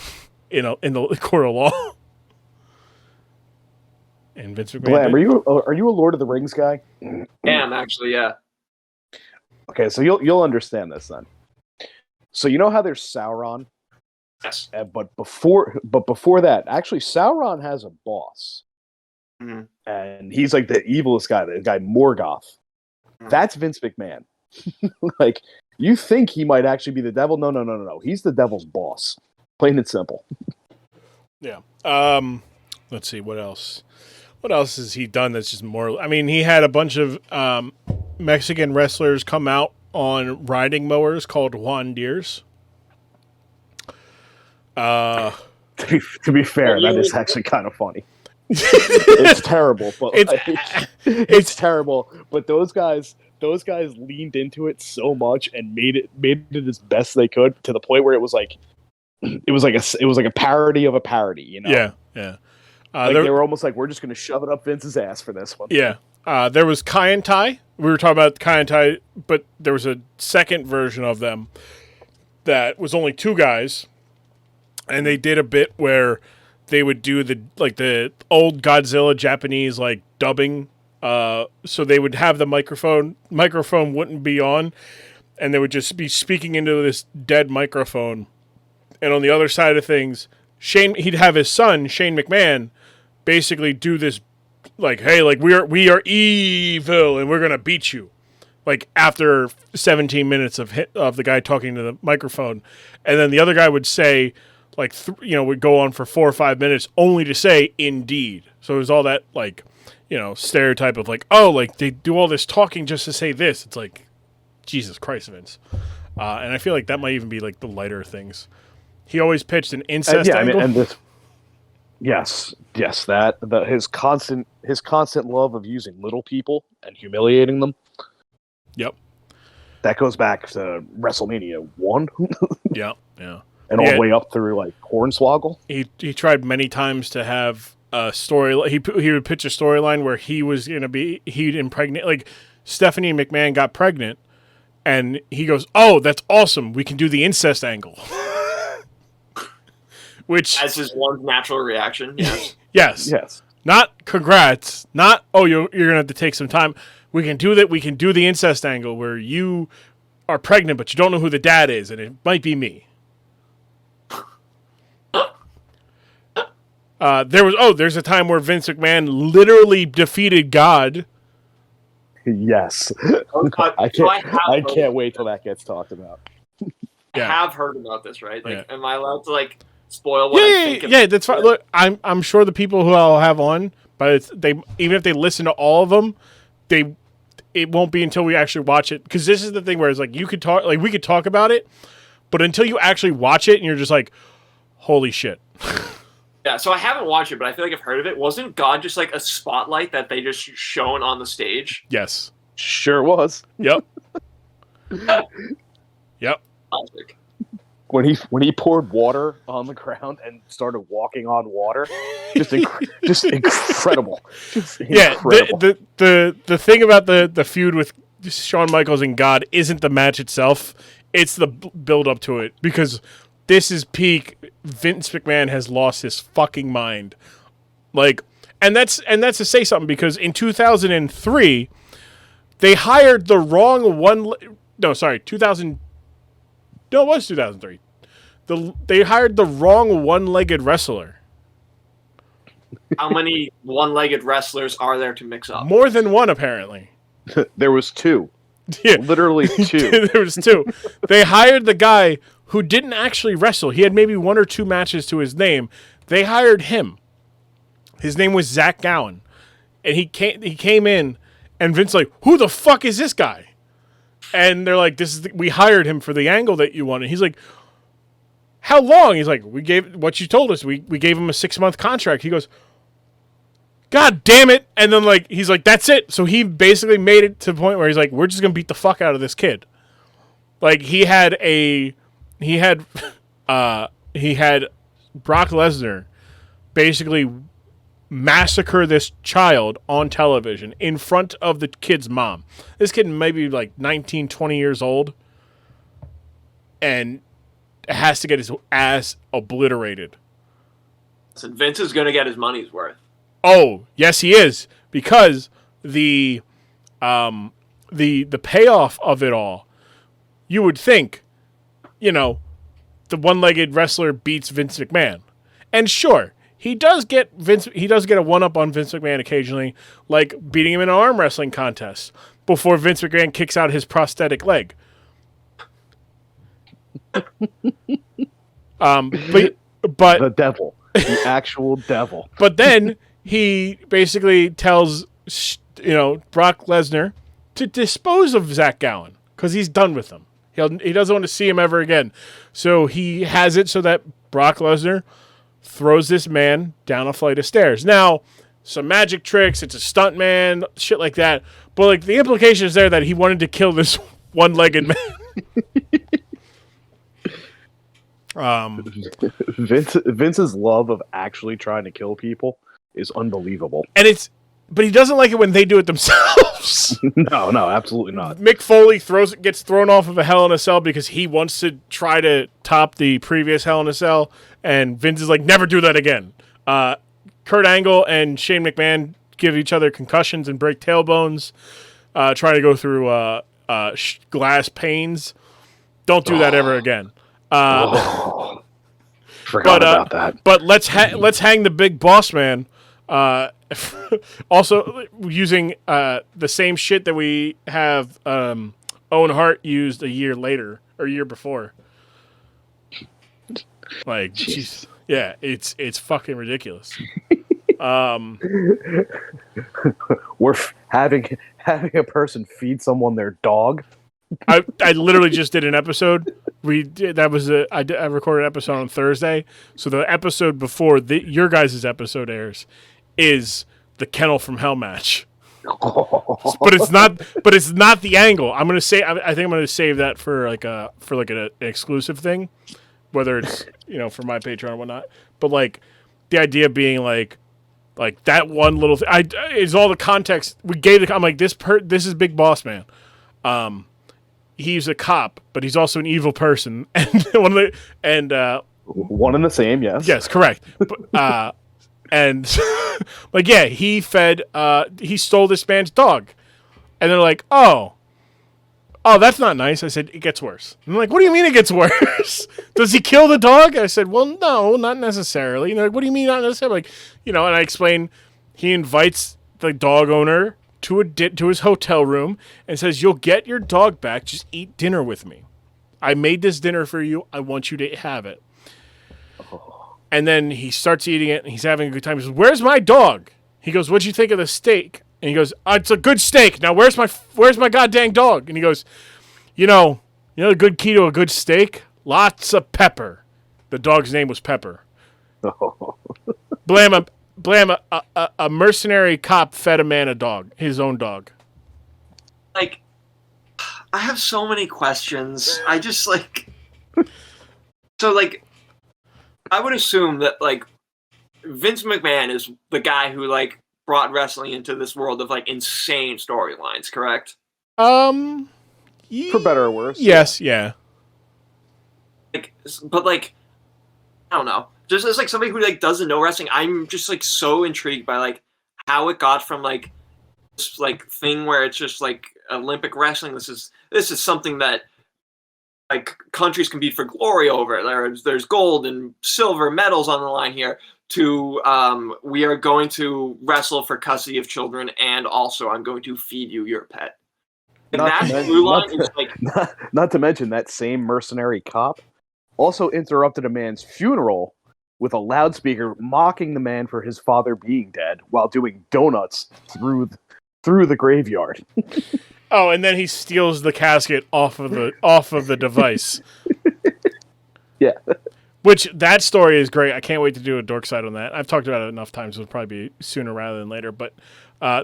Speaker 1: court of law. And Vince McMahon.
Speaker 2: Blam, are you a Lord of the Rings guy?
Speaker 3: Am actually, yeah.
Speaker 2: Okay, so you'll understand this then. So you know how there's Sauron?
Speaker 3: Yes.
Speaker 2: But before that, actually Sauron has a boss.
Speaker 3: Mm-hmm.
Speaker 2: And he's like the evilest guy, the guy Morgoth. Mm-hmm. That's Vince McMahon. Like, you think he might actually be the devil? No. He's the devil's boss. Plain and simple.
Speaker 1: Yeah. Let's see, what else? What else has he done that's just more... I mean, he had a bunch of Mexican wrestlers come out on riding mowers called Juan Deeres.
Speaker 2: To be fair, that is actually kind of funny. It's terrible, but it's terrible. But those guys leaned into it so much and made it as best they could, to the point where it was like a parody of a parody.
Speaker 1: Yeah.
Speaker 2: They were almost like, we're just going to shove it up Vince's ass for this one.
Speaker 1: Yeah. There was Kai and Tai. We were talking about Kai and Tai, but there was a second version of them that was only 2 guys, and they did a bit where they would do the old Godzilla Japanese like dubbing. So they would have the microphone wouldn't be on, and they would just be speaking into this dead microphone. And on the other side of things, he'd have his son, Shane McMahon, basically do this, like, hey, like, we are evil and we're going to beat you. Like, after 17 minutes of the guy talking to the microphone. And then the other guy would say, like, would go on for 4 or 5 minutes only to say, indeed. So it was all that, like, stereotype of, like, oh, like, they do all this talking just to say this. It's like, Jesus Christ, Vince. And I feel like that might even be, like, the lighter things. He always pitched an incest angle.
Speaker 2: His constant love of using little people and humiliating them.
Speaker 1: Yep.
Speaker 2: That goes back to WrestleMania 1.
Speaker 1: Yeah.
Speaker 2: And all the way up through, like, Hornswoggle.
Speaker 1: He tried many times to have a story. He would pitch a storyline where he'd impregnate, like, Stephanie McMahon got pregnant, and he goes, oh, that's awesome. We can do the incest angle. Which,
Speaker 3: as his one natural reaction, yes.
Speaker 1: Yes. Not congrats. Not, oh, you're going to have to take some time. We can do that. We can do the incest angle where you are pregnant, but you don't know who the dad is, and it might be me. There's a time where Vince McMahon literally defeated God.
Speaker 2: Yes. I can't wait till that gets talked about.
Speaker 3: I have heard about this, right? Like, am I allowed to, like, spoil what I think?
Speaker 1: Yeah, that's fine. Look, I'm sure the people who I'll have on, but even if they listen to all of them, it won't be until we actually watch it, because this is the thing where it's like we could talk about it, but until you actually watch it and you're just like, holy shit.
Speaker 3: Yeah, so I haven't watched it, but I feel like I've heard of it. Wasn't God just like a spotlight that they just shown on the stage?
Speaker 1: Yes.
Speaker 2: Sure was.
Speaker 1: Yep. Yep.
Speaker 3: Classic.
Speaker 2: When he poured water on the ground and started walking on water, just incredible. Just incredible.
Speaker 1: The thing about the feud with Shawn Michaels and God isn't the match itself; it's the build up to it, because this is peak. Vince McMahon has lost his fucking mind, and that's to say something, because in 2003 they hired the wrong one. No, sorry, 2000. No, it was 2003. They hired the wrong one-legged wrestler.
Speaker 3: How many one-legged wrestlers are there to mix up?
Speaker 1: More than one, apparently.
Speaker 2: There was two.
Speaker 1: Yeah.
Speaker 2: Literally two.
Speaker 1: There was two. They hired the guy who didn't actually wrestle. He had maybe 1 or 2 matches to his name. They hired him. His name was Zach Gowen. And he came in, and Vince's like, who the fuck is this guy? And they're like, we hired him for the angle that you wanted. He's like, how long? He's like, we gave what you told us. We gave him a 6-month contract. He goes, God damn it. And then he's like, that's it. So he basically made it to the point where he's like, we're just going to beat the fuck out of this kid. He had Brock Lesnar basically massacre this child on television in front of the kid's mom. This kid may be 19, 20 years old and has to get his ass obliterated.
Speaker 3: Listen, Vince is going to get his money's worth.
Speaker 1: Oh, yes he is, because the payoff of it all, you would think, the one-legged wrestler beats Vince McMahon. And sure, he does get a one-up on Vince McMahon occasionally, like beating him in an arm wrestling contest before Vince McMahon kicks out his prosthetic leg. But
Speaker 2: the devil, the actual devil.
Speaker 1: But then he basically tells Brock Lesnar to dispose of Zach Gowen because he's done with him. He doesn't want to see him ever again. So he has it so that Brock Lesnar throws this man down a flight of stairs. Now, some magic tricks, it's a stunt man, shit like that. But the implication is there that he wanted to kill this one-legged man.
Speaker 2: Vince's love of actually trying to kill people is unbelievable.
Speaker 1: But he doesn't like it when they do it themselves.
Speaker 2: No, absolutely not.
Speaker 1: Mick Foley gets thrown off of a Hell in a Cell because he wants to try to top the previous Hell in a Cell, and Vince is like, never do that again. Kurt Angle and Shane McMahon give each other concussions and break tailbones, trying to go through glass panes. Don't do that ever again.
Speaker 2: Forgot about that.
Speaker 1: But let's hang the big boss man. Also using the same shit that we have Owen Hart used a year later or a year before. Jeez. Yeah, it's fucking ridiculous.
Speaker 2: We're having a person feed someone their dog.
Speaker 1: I literally just did an episode. I recorded an episode on Thursday. So the episode before your guys' episode airs is the Kennel from Hell match. But it's not the angle. I think I'm gonna save that for an exclusive thing, whether it's for my Patreon or whatnot. But the idea being like that one little thing is all the context we gave. I'm like, this is Big Boss Man. He's a cop, but he's also an evil person, and one and
Speaker 2: the same. Yes,
Speaker 1: correct. And he he stole this man's dog, and they're like, oh, that's not nice. I said, it gets worse. And I'm like, what do you mean it gets worse? Does he kill the dog? I said, well, no, not necessarily. And they're like, what do you mean not necessarily? And I explain, he invites the dog owner to his hotel room and says, you'll get your dog back. Just eat dinner with me. I made this dinner for you. I want you to have it. And then he starts eating it and he's having a good time. He says, where's my dog? He goes, what'd you think of the steak? And he goes, it's a good steak. Now where's my goddamn dog? And he goes, the good key to a good steak? Lots of pepper. The dog's name was Pepper. Blam, a mercenary cop fed a man a dog, his own dog.
Speaker 3: I have so many questions. I just like. So like, I would assume that like Vince McMahon is the guy who like brought wrestling into this world of like insane storylines, correct?
Speaker 2: For better or worse.
Speaker 1: Yes, yeah.
Speaker 3: Like, but like, I don't know. Just as like somebody who like doesn't know wrestling, I'm just like so intrigued by like how it got from like this like thing where it's just like Olympic wrestling. This is something that like countries compete for glory over. There's gold and silver medals on the line here. To we are going to wrestle for custody of children, and also I'm going to feed you your pet. And that blue line is like
Speaker 2: not to mention that same mercenary cop also interrupted a man's funeral with a loudspeaker mocking the man for his father being dead while doing donuts through the graveyard.
Speaker 1: Oh, and then he steals the casket off of the device.
Speaker 2: Yeah.
Speaker 1: Which, that story is great. I can't wait to do a dork side on that. I've talked about it enough times. It'll probably be sooner rather than later. But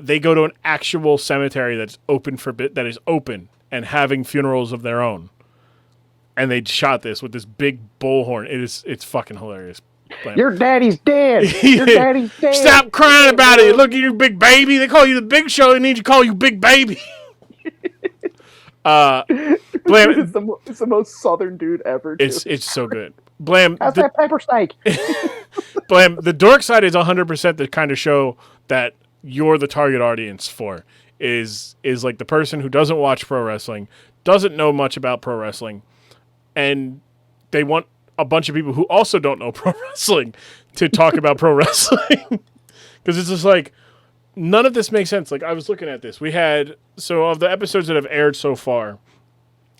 Speaker 1: they go to an actual cemetery that's that is open and having funerals of their own. And they shot this with this big bullhorn. It's fucking hilarious.
Speaker 2: Your daddy's dead. Your daddy's dead.
Speaker 1: Stop crying about it. Look at you, big baby. They call you the Big Show. They need to call you Big Baby.
Speaker 2: It's the most southern dude ever. Too.
Speaker 1: It's so good. Blam.
Speaker 2: How's that pepper steak?
Speaker 1: Blam. The dork side is 100% the kind of show that you're the target audience for. Is like the person who doesn't watch pro wrestling, doesn't know much about pro wrestling, and they want a bunch of people who also don't know pro wrestling to talk about pro wrestling. Because it's just like, none of this makes sense. Like, I was looking at this. We had, so of the episodes that have aired so far,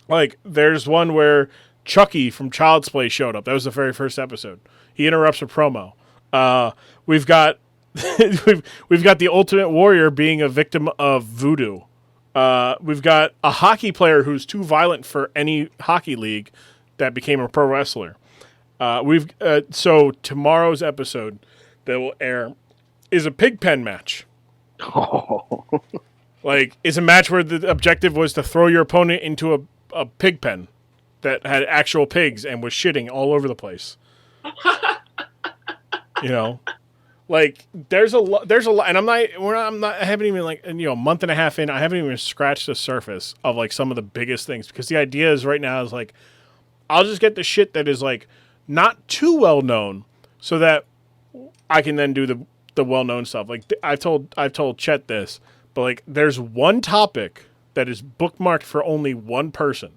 Speaker 1: like, there's one where Chucky from Child's Play showed up. That was the very first episode. He interrupts a promo. We've got we've got the Ultimate Warrior being a victim of voodoo. We've got a hockey player who's too violent for any hockey league that became a pro wrestler. So tomorrow's episode that will air is a pig pen match.
Speaker 2: Oh.
Speaker 1: Like, it's a match where the objective was to throw your opponent into a pig pen that had actual pigs and was shitting all over the place. You know, like there's a lot, and I haven't even like, a month and a half in, I haven't even scratched the surface of like some of the biggest things, because the idea is right now is like, I'll just get the shit that is like not too well known so that I can then do the well known stuff. Like I've told Chet this, but like there's one topic that is bookmarked for only one person.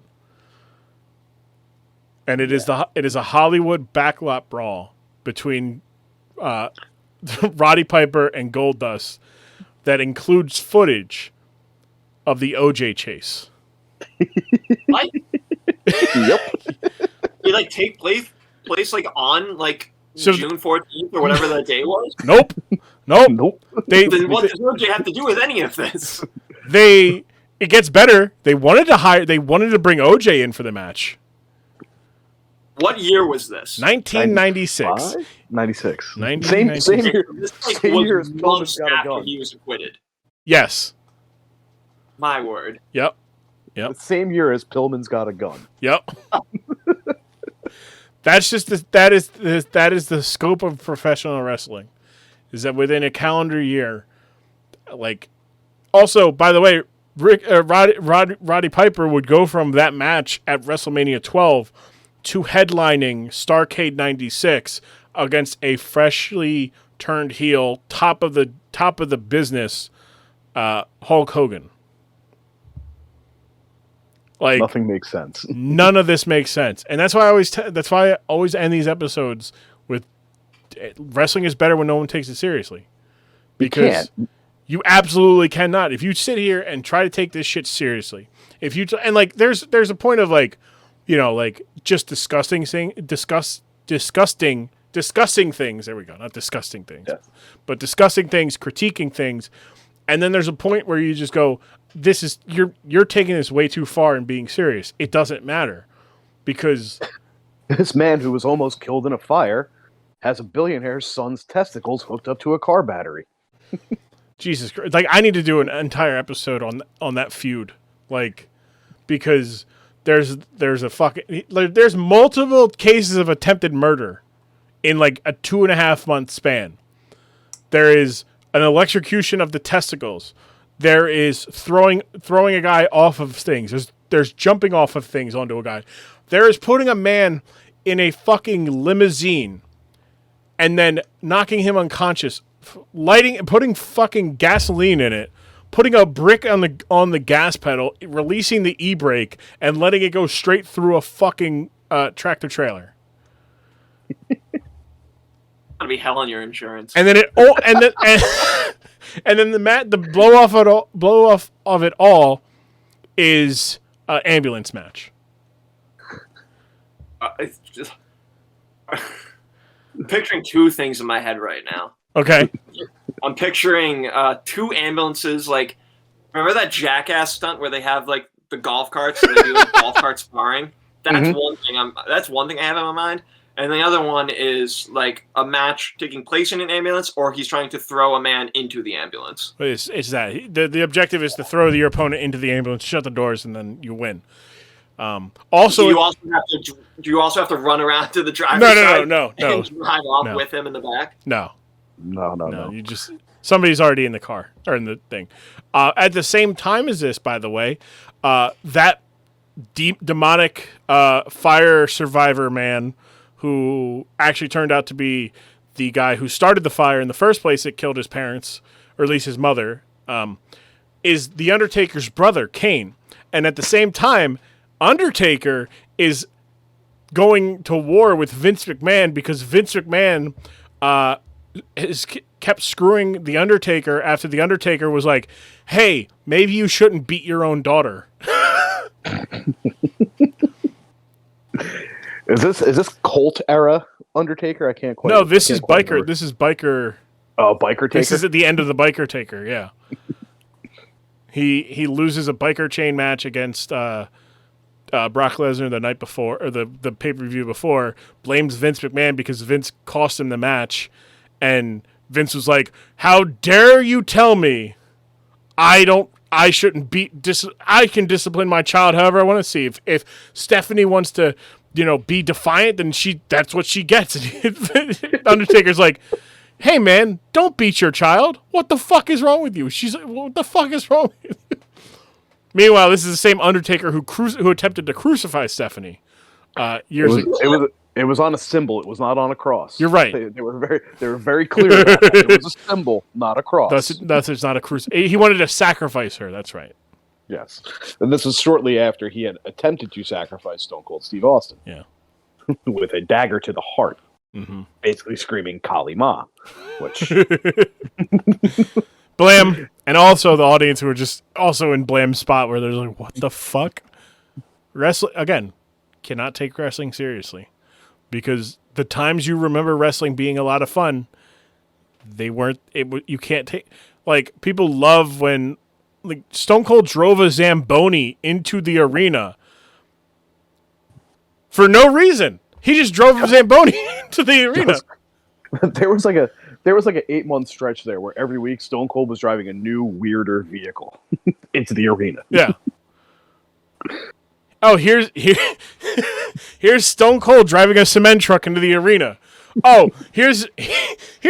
Speaker 1: And it is a Hollywood backlot brawl between Roddy Piper and Goldust that includes footage of the OJ chase.
Speaker 3: What?
Speaker 2: Yep.
Speaker 3: You like take place like on like June 14th or whatever that day was?
Speaker 1: Nope.
Speaker 3: Then what does OJ have to do with any of this?
Speaker 1: It gets better. They wanted to bring OJ in for the match.
Speaker 3: What year was this?
Speaker 1: 1996.
Speaker 2: 96.
Speaker 1: Same year.
Speaker 3: This
Speaker 2: Same year as
Speaker 3: was
Speaker 2: Pillman
Speaker 3: months
Speaker 2: got a
Speaker 3: after
Speaker 2: gun.
Speaker 3: he was acquitted.
Speaker 1: Yes.
Speaker 3: My word.
Speaker 1: Yep.
Speaker 2: The same year as Pillman's got a gun.
Speaker 1: Yep. That's just that is the scope of professional wrestling. Is that within a calendar year, like, also, by the way, Roddy Piper would go from that match at WrestleMania 12 to headlining Starrcade 96 against a freshly turned heel, top of the business, Hulk Hogan. Like,
Speaker 2: nothing makes sense.
Speaker 1: None of this makes sense, and that's why I always end these episodes with wrestling is better when no one takes it seriously, because you absolutely cannot. If you sit here and try to take this shit seriously, and like there's a point of like, like just discussing things. There we go, not disgusting things,
Speaker 2: yes.
Speaker 1: But discussing things, critiquing things, and then there's a point where you just go, this is you're taking this way too far and being serious. It doesn't matter, because
Speaker 2: this man who was almost killed in a fire has a billionaire's son's testicles hooked up to a car battery.
Speaker 1: Jesus Christ! Like, I need to do an entire episode on that feud. Like, because there's multiple cases of attempted murder in like a 2.5 month span. There is an electrocution of the testicles. There is throwing a guy off of things. There's jumping off of things onto a guy. There is putting a man in a fucking limousine and then knocking him unconscious, putting fucking gasoline in it, putting a brick on the gas pedal, releasing the e-brake, and letting it go straight through a fucking tractor trailer.
Speaker 3: Gotta be hell on your insurance.
Speaker 1: And then and then the blow off of it all is an ambulance match.
Speaker 3: It's just I'm picturing two things in my head right now.
Speaker 1: Okay.
Speaker 3: I'm picturing 2 ambulances. Like, remember that Jackass stunt where they have like the golf carts? And they do like, golf cart sparring. That's one thing. That's one thing I have in my mind. And the other one is like a match taking place in an ambulance, or he's trying to throw a man into the ambulance.
Speaker 1: It's that the objective is to throw your opponent into the ambulance, shut the doors, and then you win. Also,
Speaker 3: do you also have to run around to the driver's side?
Speaker 1: No.
Speaker 3: And drive off with him in the back?
Speaker 1: No.
Speaker 2: No.
Speaker 1: You just somebody's already in the car or in the thing. At the same time as this, by the way, that deep demonic fire survivor man who actually turned out to be the guy who started the fire in the first place that killed his parents, or at least his mother, is the Undertaker's brother, Kane. And at the same time, Undertaker is going to war with Vince McMahon because Vince McMahon has kept screwing the Undertaker after the Undertaker was like, hey, maybe you shouldn't beat your own daughter.
Speaker 2: Is this cult era Undertaker? I can't quite.
Speaker 1: No, this is biker.
Speaker 2: Remember.
Speaker 1: This is biker.
Speaker 2: Oh, Biker Taker.
Speaker 1: This is at the end of the Biker Taker. Yeah. He loses a biker chain match against Brock Lesnar the night before, or the pay-per-view before. Blames Vince McMahon because Vince cost him the match, and Vince was like, "How dare you tell me I shouldn't I can discipline my child however I want to see. If Stephanie wants to, be defiant, then that's what she gets." Undertaker's like, "Hey man, don't beat your child. What the fuck is wrong with you?" She's like, "What the fuck is wrong with you?" Meanwhile, this is the same Undertaker who attempted to crucify Stephanie years ago.
Speaker 2: It was on a symbol. It was not on a cross.
Speaker 1: You're right.
Speaker 2: They were very clear about that. It was a symbol, not a cross.
Speaker 1: Thus it's not a crucifix. He wanted to sacrifice her. That's right.
Speaker 2: Yes. And this was shortly after he had attempted to sacrifice Stone Cold Steve Austin.
Speaker 1: Yeah.
Speaker 2: With a dagger to the heart.
Speaker 1: Mm-hmm.
Speaker 2: Basically screaming Kali Ma. Which...
Speaker 1: Blam. And also the audience who were just also in Blam's spot where they're like, what the fuck? Wrestling, again, cannot take wrestling seriously. Because the times you remember wrestling being a lot of fun, they weren't. You can't take. Like, people love when like Stone Cold drove a Zamboni into the arena for no reason. He just drove a Zamboni into the arena.
Speaker 2: There was like an 8-month stretch there where every week Stone Cold was driving a new, weirder vehicle into the arena.
Speaker 1: Yeah. Oh, here's Stone Cold driving a cement truck into the arena. Oh, here's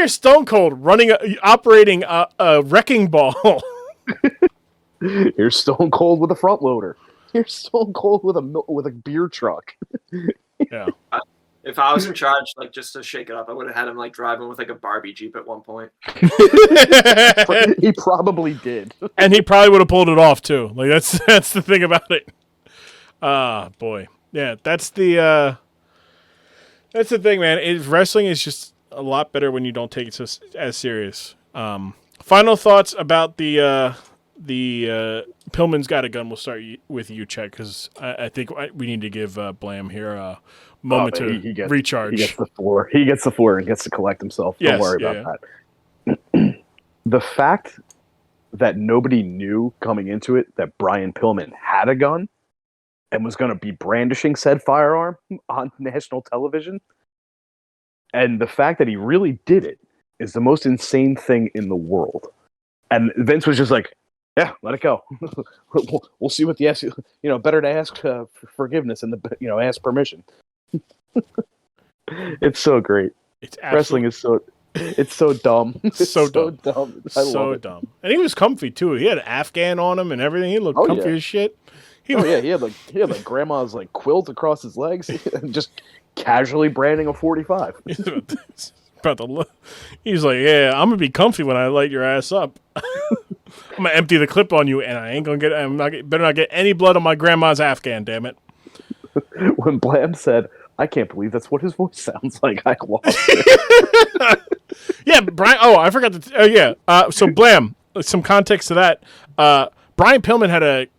Speaker 1: Stone Cold operating a wrecking ball.
Speaker 2: Here's Stone Cold with a front loader. Here's Stone Cold with a beer truck.
Speaker 1: Yeah.
Speaker 3: If I was in charge, like just to shake it up, I would have had him like driving with like a Barbie Jeep at one point.
Speaker 2: He probably did,
Speaker 1: and he probably would have pulled it off too. Like that's the thing about it. Boy, yeah, that's the thing, man. Wrestling is just a lot better when you don't take it as serious. Final thoughts about the Pillman's Got a Gun. We'll start with you, Chet, because I think we need to give Blam here a moment to recharge.
Speaker 2: He gets the floor. He gets the floor and gets to collect himself. Don't worry about that. The fact that nobody knew coming into it that Brian Pillman had a gun and was going to be brandishing said firearm on national television, and the fact that he really did it, is the most insane thing in the world. And Vince was just like, Yeah, let it go. We'll see what the ask. Better to ask forgiveness and ask permission. It's so great.
Speaker 1: It's
Speaker 2: Wrestling is it's so dumb. It's
Speaker 1: so dumb.
Speaker 2: dumb. I love it.
Speaker 1: Dumb. And he was comfy too. He had an Afghan on him and everything. He looked comfy as shit.
Speaker 2: He had like grandma's like quilt across his legs, and just casually branding a 45.
Speaker 1: He's like, yeah, I'm gonna be comfy when I light your ass up. I'm gonna empty the clip on you, and I ain't gonna better not get any blood on my grandma's Afghan. Damn it!
Speaker 2: When Blam said, "I can't believe that's what his voice sounds like," I lost it.
Speaker 1: Yeah, Brian. Oh, I forgot to. So Blam. Some context to that. Brian Pillman had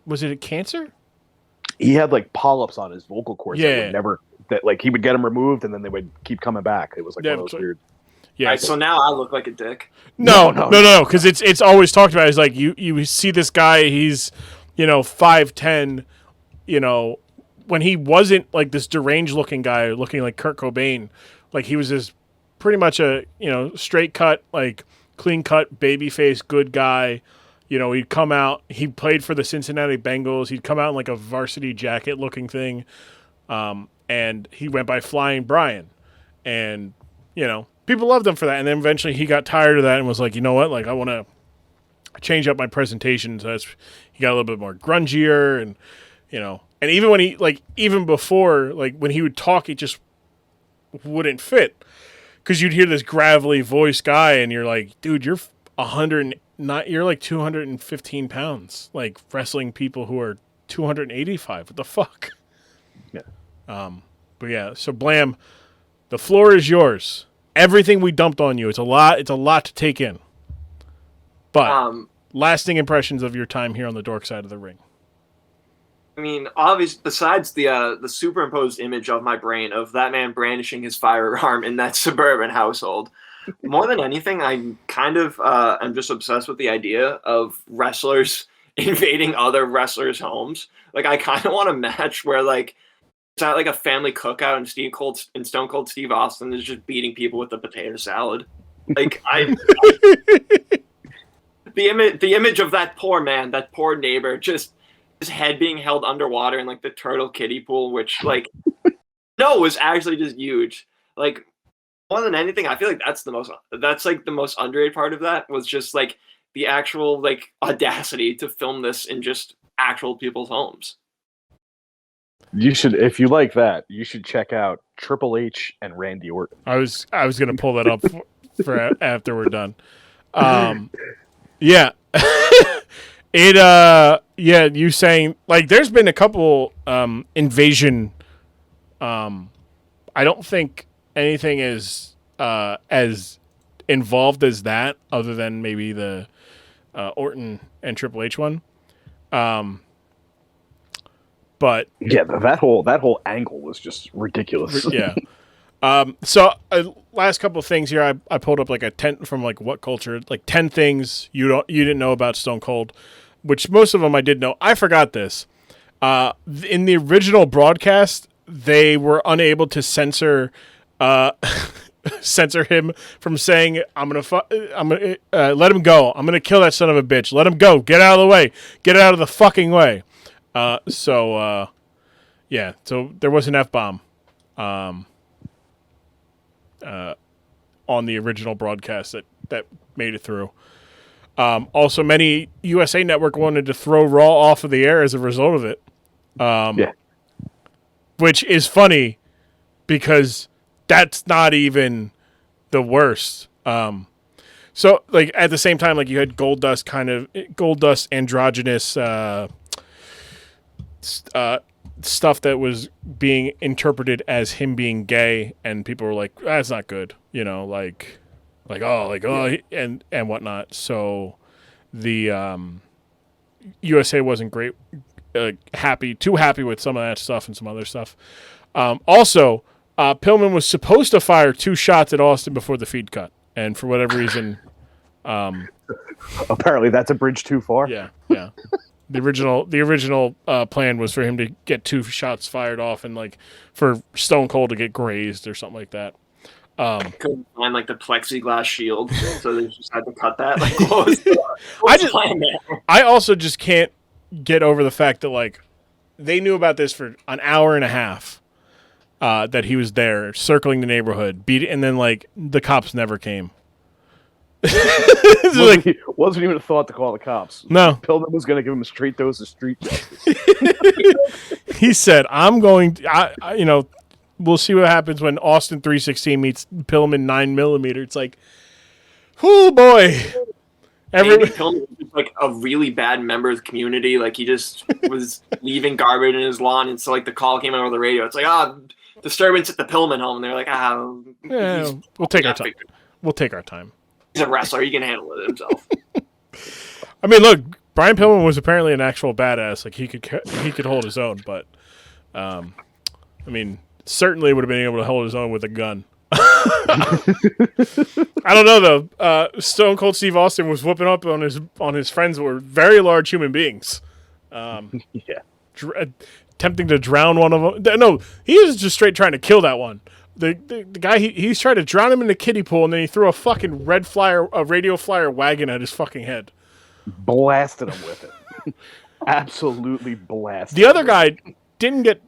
Speaker 1: was it a cancer?
Speaker 2: He had like polyps on his vocal cords.
Speaker 1: Yeah.
Speaker 2: He would get them removed and then they would keep coming back. It was like one of those weird.
Speaker 3: Yeah. Right, so now I look like a dick.
Speaker 1: No, because it's always talked about. It's like you see this guy. He's 5'10". When he wasn't like this deranged looking guy, looking like Kurt Cobain, like he was this pretty much a straight cut, like clean cut, baby face, good guy. He'd come out. He played for the Cincinnati Bengals. He'd come out in like a varsity jacket looking thing, and he went by Flying Brian, and people loved him for that. And then eventually he got tired of that and was like, you know what? Like I want to change up my presentation. So he got a little bit more grungier, and and even when even before, like when he would talk, it just wouldn't fit because you'd hear this gravelly voice guy, and you're like, dude, you're 215 pounds, like wrestling people who are 285. What the fuck?
Speaker 2: Yeah.
Speaker 1: But yeah, so Blam, the floor is yours. Everything we dumped on you. It's a lot to take in. But lasting impressions of your time here on the Dork side of the ring.
Speaker 3: I mean, obviously, besides the superimposed image of my brain of that man brandishing his firearm in that suburban household, more than anything, I'm kind of I'm just obsessed with the idea of wrestlers invading other wrestlers' homes. Like, I kind of want a match where like it's not like a family cookout and Stone Cold Steve Austin is just beating people with a potato salad. Like the image of that poor man, that poor neighbor, just his head being held underwater in like the turtle kiddie pool, which like was actually just huge. Like more than anything, I feel like that's like the most underrated part of that was just like the actual like audacity to film this in just actual people's homes.
Speaker 2: You should, if you like that, you should check out Triple H and Randy Orton.
Speaker 1: I was gonna pull that up for after we're done. Yeah. You saying like there's been a couple invasion. I don't think anything is as involved as that, other than maybe the Orton and Triple H one. But
Speaker 2: yeah, that whole angle was just ridiculous.
Speaker 1: Yeah. So last couple of things here, I pulled up like a 10 from like What Culture, like 10 things you didn't know about Stone Cold, which most of them I did know. I forgot this. In the original broadcast, they were unable to censor him from saying, I'm gonna let him go. I'm gonna kill that son of a bitch. Let him go. Get out of the way. Get out of the fucking way. So there was an F-bomb on the original broadcast that made it through. Also, many USA Network wanted to throw Raw off of the air as a result of it. Which is funny because that's not even the worst. So, like, at the same time, like, you had Goldust androgynous stuff that was being interpreted as him being gay, and people were like, that's not good, and whatnot. So the USA wasn't too happy with some of that stuff and some other stuff. Also, Pillman was supposed to fire 2 shots at Austin before the feed cut, and for whatever reason,
Speaker 2: apparently that's a bridge too far.
Speaker 1: Yeah. The original plan was for him to get 2 shots fired off and like for Stone Cold to get grazed or something like that.
Speaker 3: Couldn't find like the plexiglass shield, so they just had to cut that. Like, what was the plan there?
Speaker 1: I also just can't get over the fact that like they knew about this for an hour and a half. That he was there circling the neighborhood, and then like the cops never came.
Speaker 2: Wasn't even a thought to call the cops.
Speaker 1: No,
Speaker 2: Pillman was going to give him a straight dose of street justice.
Speaker 1: He said, "I'm going to, we'll see what happens when Austin 316 meets Pillman 9mm." It's like, oh boy.
Speaker 3: Maybe Pillman was like a really bad member of the community. Like he just was leaving garbage in his lawn, and so like the call came over the radio. It's like, disturbance at the Pillman home, and they're like,
Speaker 1: we'll take our time. We'll take our time.
Speaker 3: He's a wrestler; he can handle it himself.
Speaker 1: I mean, look, Brian Pillman was apparently an actual badass. Like he could hold his own, but I mean, certainly would have been able to hold his own with a gun. I don't know though. Stone Cold Steve Austin was whooping up on his friends that were very large human beings. Attempting to drown one of them. No, he was just straight trying to kill that one. The guy he's trying to drown him in the kiddie pool, and then he threw a fucking radio flyer wagon at his fucking head.
Speaker 2: Blasted him with it. Absolutely blasted.
Speaker 1: The other guy didn't get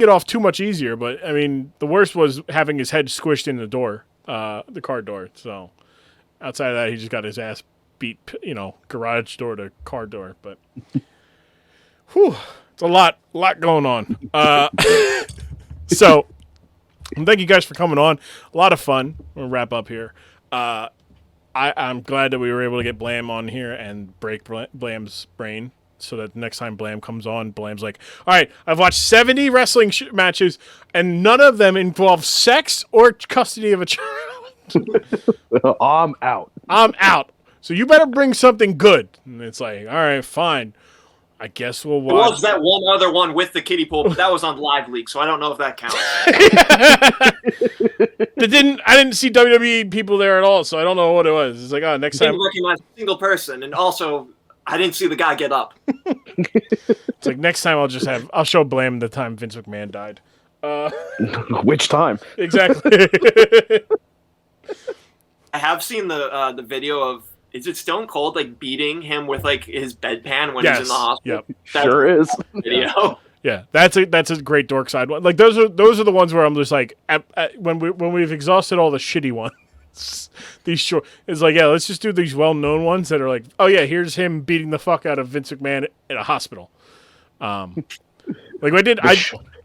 Speaker 1: off too much easier, but I mean, the worst was having his head squished in the door, the car door. So outside of that, he just got his ass beat, garage door to car door. But whew, it's a lot going on. So thank you guys for coming on. A lot of fun. We'll wrap up here. I'm glad that we were able to get Blam on here and break Blam's brain, so that next time Blam comes on, Blam's like, all right, I've watched 70 wrestling matches, and none of them involve sex or custody of a child.
Speaker 2: I'm out.
Speaker 1: So you better bring something good. And it's like, all right, fine. I guess we'll watch.
Speaker 3: There was that one other one with the kiddie pool, but that was on Live Leak, so I don't know if that counts.
Speaker 1: I didn't see WWE people there at all, so I don't know what it was. It's like, next time. I didn't
Speaker 3: recognize a single person, and also I didn't see the guy get up.
Speaker 1: It's like next time I'll show Blam the time Vince McMahon died.
Speaker 2: Which time?
Speaker 1: Exactly.
Speaker 3: I have seen the video of, is it Stone Cold like beating him with like his bedpan when he's in the hospital?
Speaker 1: Yep.
Speaker 2: Sure is.
Speaker 3: Video.
Speaker 1: Yeah, that's a great Dork side one. Like those are the ones where I'm just like, when we've exhausted all the shitty ones, these short, it's like, yeah, let's just do these well-known ones that are like, oh yeah, here's him beating the fuck out of Vince McMahon in a hospital. Like I did,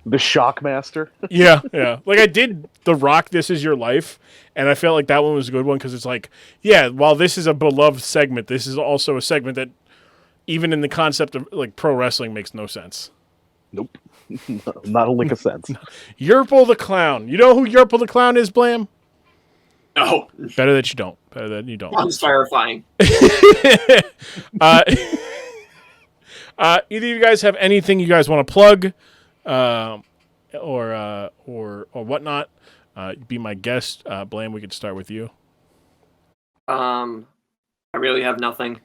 Speaker 2: the Shockmaster.
Speaker 1: Yeah. Like I did The Rock, This Is Your Life, and I felt like that one was a good one because it's like, yeah, while this is a beloved segment, this is also a segment that, even in the concept of like pro wrestling, makes no sense.
Speaker 2: Nope. Not a lick of sense.
Speaker 1: Yerpel the Clown. You know who Yerpel the Clown is, Blam?
Speaker 3: No.
Speaker 1: Better that you don't.
Speaker 3: Sounds terrifying.
Speaker 1: Either of you guys have anything you guys want to plug, or whatnot? Be my guest. Blam, we could start with you.
Speaker 3: I really have nothing.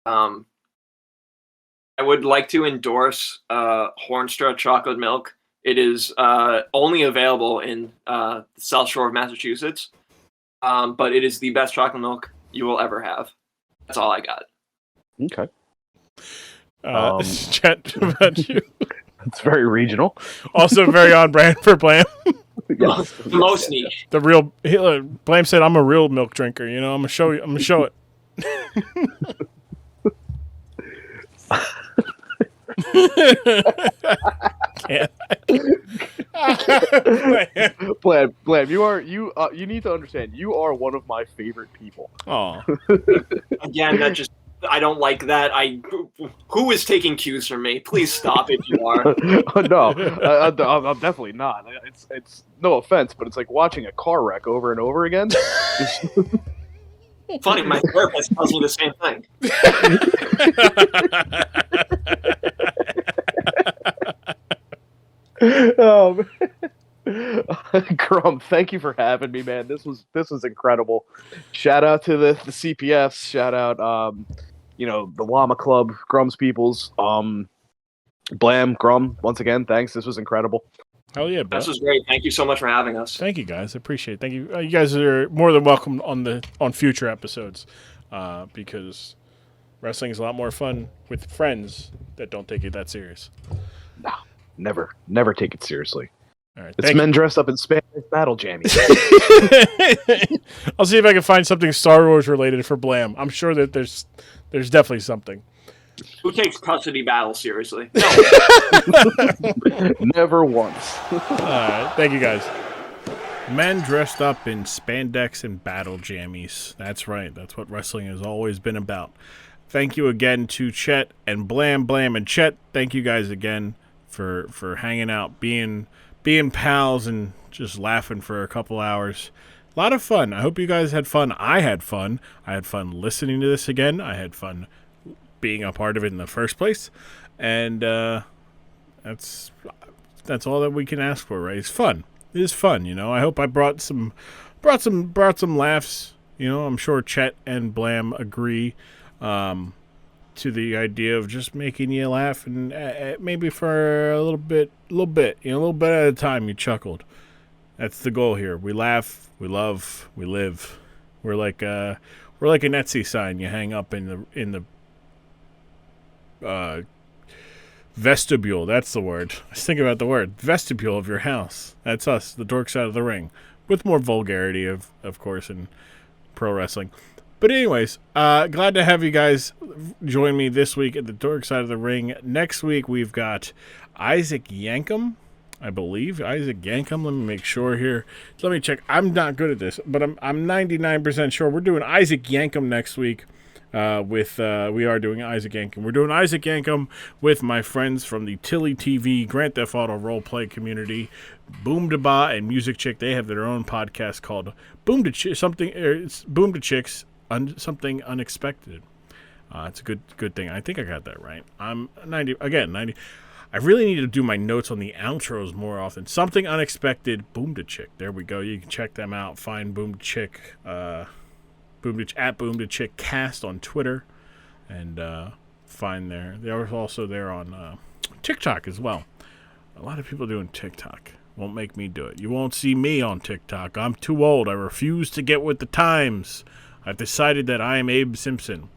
Speaker 3: I would like to endorse Hornstra chocolate milk. It is only available in the South Shore of Massachusetts, but it is the best chocolate milk you will ever have. That's all I got.
Speaker 2: Okay.
Speaker 1: Chet, about you?
Speaker 2: It's very regional.
Speaker 1: Also very on brand for Blam.
Speaker 2: Yes.
Speaker 3: The most niche.
Speaker 1: The real Blam said, "I'm a real milk drinker. I'm gonna show you. I'm gonna show it."
Speaker 2: Blam, you need to understand, you are one of my favorite people.
Speaker 1: Oh.
Speaker 3: Again, I don't like that. Who is taking cues from me? Please stop if you are.
Speaker 2: No, I'm definitely not. It's no offense, but it's like watching a car wreck over and over again.
Speaker 3: Funny, my therapist tells me the same thing.
Speaker 2: Grumm, thank you for having me, man. This was incredible. Shout out to the CPFs. Shout out, the Llama Club, Grumm's peoples. Blam, Grumm, once again, thanks. This was incredible.
Speaker 1: Hell yeah, bro.
Speaker 3: This was great. Thank you so much for having us.
Speaker 1: Thank you, guys. I appreciate it. Thank you. You guys are more than welcome on future episodes because wrestling is a lot more fun with friends that don't take it that serious.
Speaker 2: No, never take it seriously.
Speaker 1: All right,
Speaker 2: it's men dressed up in spandex battle jammies.
Speaker 1: I'll see if I can find something Star Wars related for Blam. I'm sure that there's definitely something.
Speaker 3: Who takes custody battle seriously? No.
Speaker 2: Never once.
Speaker 1: All right, thank you guys. Men dressed up in spandex and battle jammies. That's right. That's what wrestling has always been about. Thank you again to Chet and Blam, and Chet. Thank you guys again for hanging out, being pals, and just laughing for a couple hours. A lot of fun. I hope you guys had fun. I had fun. I had fun listening to this again. I had fun being a part of it in the first place, and that's all that we can ask for, right? It's fun. It is fun, you know. I hope I brought some laughs. You know, I'm sure Chet and Blam agree to the idea of just making you laugh, and maybe for a little bit, you know, a little bit at a time. You chuckled. That's the goal here. We laugh, we love, we live. We're like an Etsy sign you hang up in the vestibule. That's the word. I was thinking about the word vestibule of your house. That's us, the Dork Side of the Ring, with more vulgarity, of course, in pro wrestling. But anyways, glad to have you guys join me this week at the Dork Side of the Ring. Next week we've got Isaac Yankem, I believe. Isaac Yankem. Let me make sure here. Let me check. I'm not good at this, but I'm 99% sure we're doing Isaac Yankem next week. We are doing Isaac Yankem. We're doing Isaac Yankem with my friends from the Tilly TV Grand Theft Auto roleplay community, Boom to Ba and Music Chick. They have their own podcast called Boom to Chicks, something unexpected. It's a good thing. I think I got that right. I'm 90. I really need to do my notes on the outros more often. Something unexpected. Boom to Chick. There we go. You can check them out. Find Boom to Chick. At Boom to Chick Cast on Twitter, and find there. They are also there on TikTok as well. A lot of people doing TikTok. Won't make me do it. You won't see me on TikTok. I'm too old. I refuse to get with the times. I've decided that I am Abe Simpson,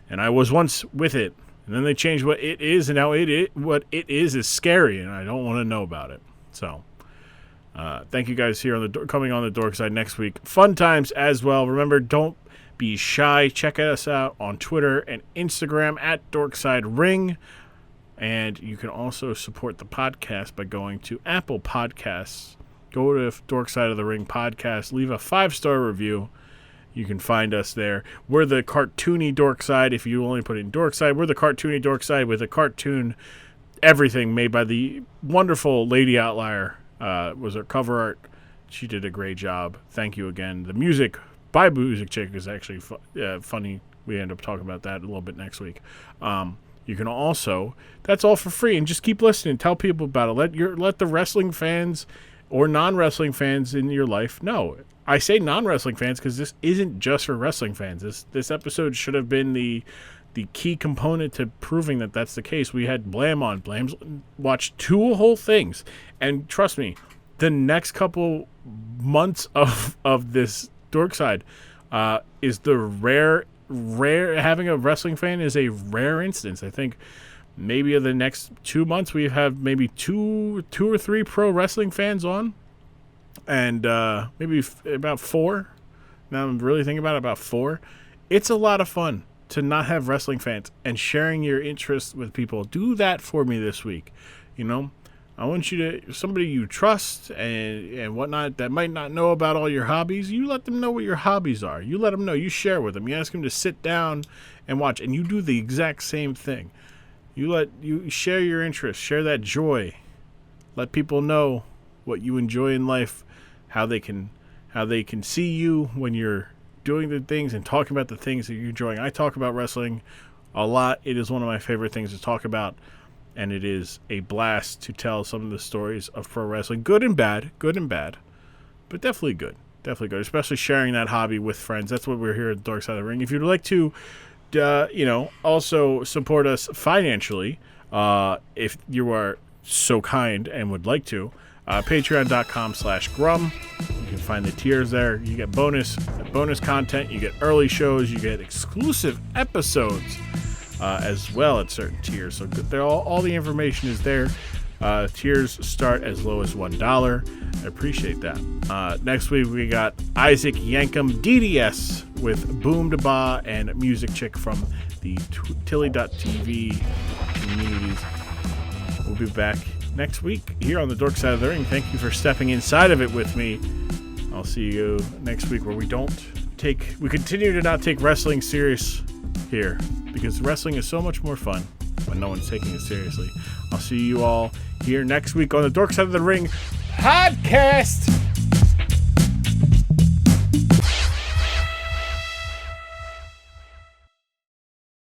Speaker 1: and I was once with it. And then they changed what it is, and now what it is scary, and I don't want to know about it. So. Thank you guys here coming on the Dork Side next week. Fun times as well. Remember, don't be shy. Check us out on Twitter and Instagram at Dorkside Ring. And you can also support the podcast by going to Apple Podcasts. Go to Dork Side of the Ring podcast. Leave a 5-star review. You can find us there. We're the cartoony Dork Side. If you only put in Dork Side, we're the cartoony Dork Side with a cartoon everything made by the wonderful Lady Outlier. Was her cover art. She did a great job. Thank you again. The music by Music Chick is actually funny. We end up talking about that a little bit next week. You can also, that's all for free, and just keep listening. Tell people about it. Let the wrestling fans or non-wrestling fans in your life know. I say non-wrestling fans because this isn't just for wrestling fans. This episode should have been the key component to proving that that's the case. We had Blam on. Blam's watched 2 whole things. And trust me, the next couple months of this Dork Side is the rare having a wrestling fan is a rare instance. I think maybe in the next 2 months we have maybe two or three pro wrestling fans on. And maybe about 4. Now I'm really thinking about 4. It's a lot of fun to not have wrestling fans and sharing your interests with people. Do that for me this week. You know, I want you to, somebody you trust and whatnot that might not know about all your hobbies, you let them know what your hobbies are. You let them know. You share with them. You ask them to sit down and watch, and you do the exact same thing. You share your interests, share that joy. Let people know what you enjoy in life, how they can see you when you're doing the things and talking about the things that you're enjoying. I talk about wrestling a lot. It is one of my favorite things to talk about, and it is a blast to tell some of the stories of pro wrestling, good and bad, but definitely good, especially sharing that hobby with friends. That's what we're here at Dork Side of the Ring. If you'd like to also support us financially, if you are so kind and would like to, Patreon.com/Grumm. You can find the tiers there. You get bonus content. You get early shows. You get exclusive episodes as well at certain tiers. So all the information is there. Tiers start as low as $1. I appreciate that. Next week we got Isaac Yankum DDS with Boom Da Ba and Music Chick from the Tilly.tv communities. We'll be back next week here on the Dork Side of the Ring. Thank you for stepping inside of it with me. I'll see you next week where we continue to not take wrestling serious here, because wrestling is so much more fun when no one's taking it seriously. I'll see you all here next week on the Dork Side of the Ring podcast.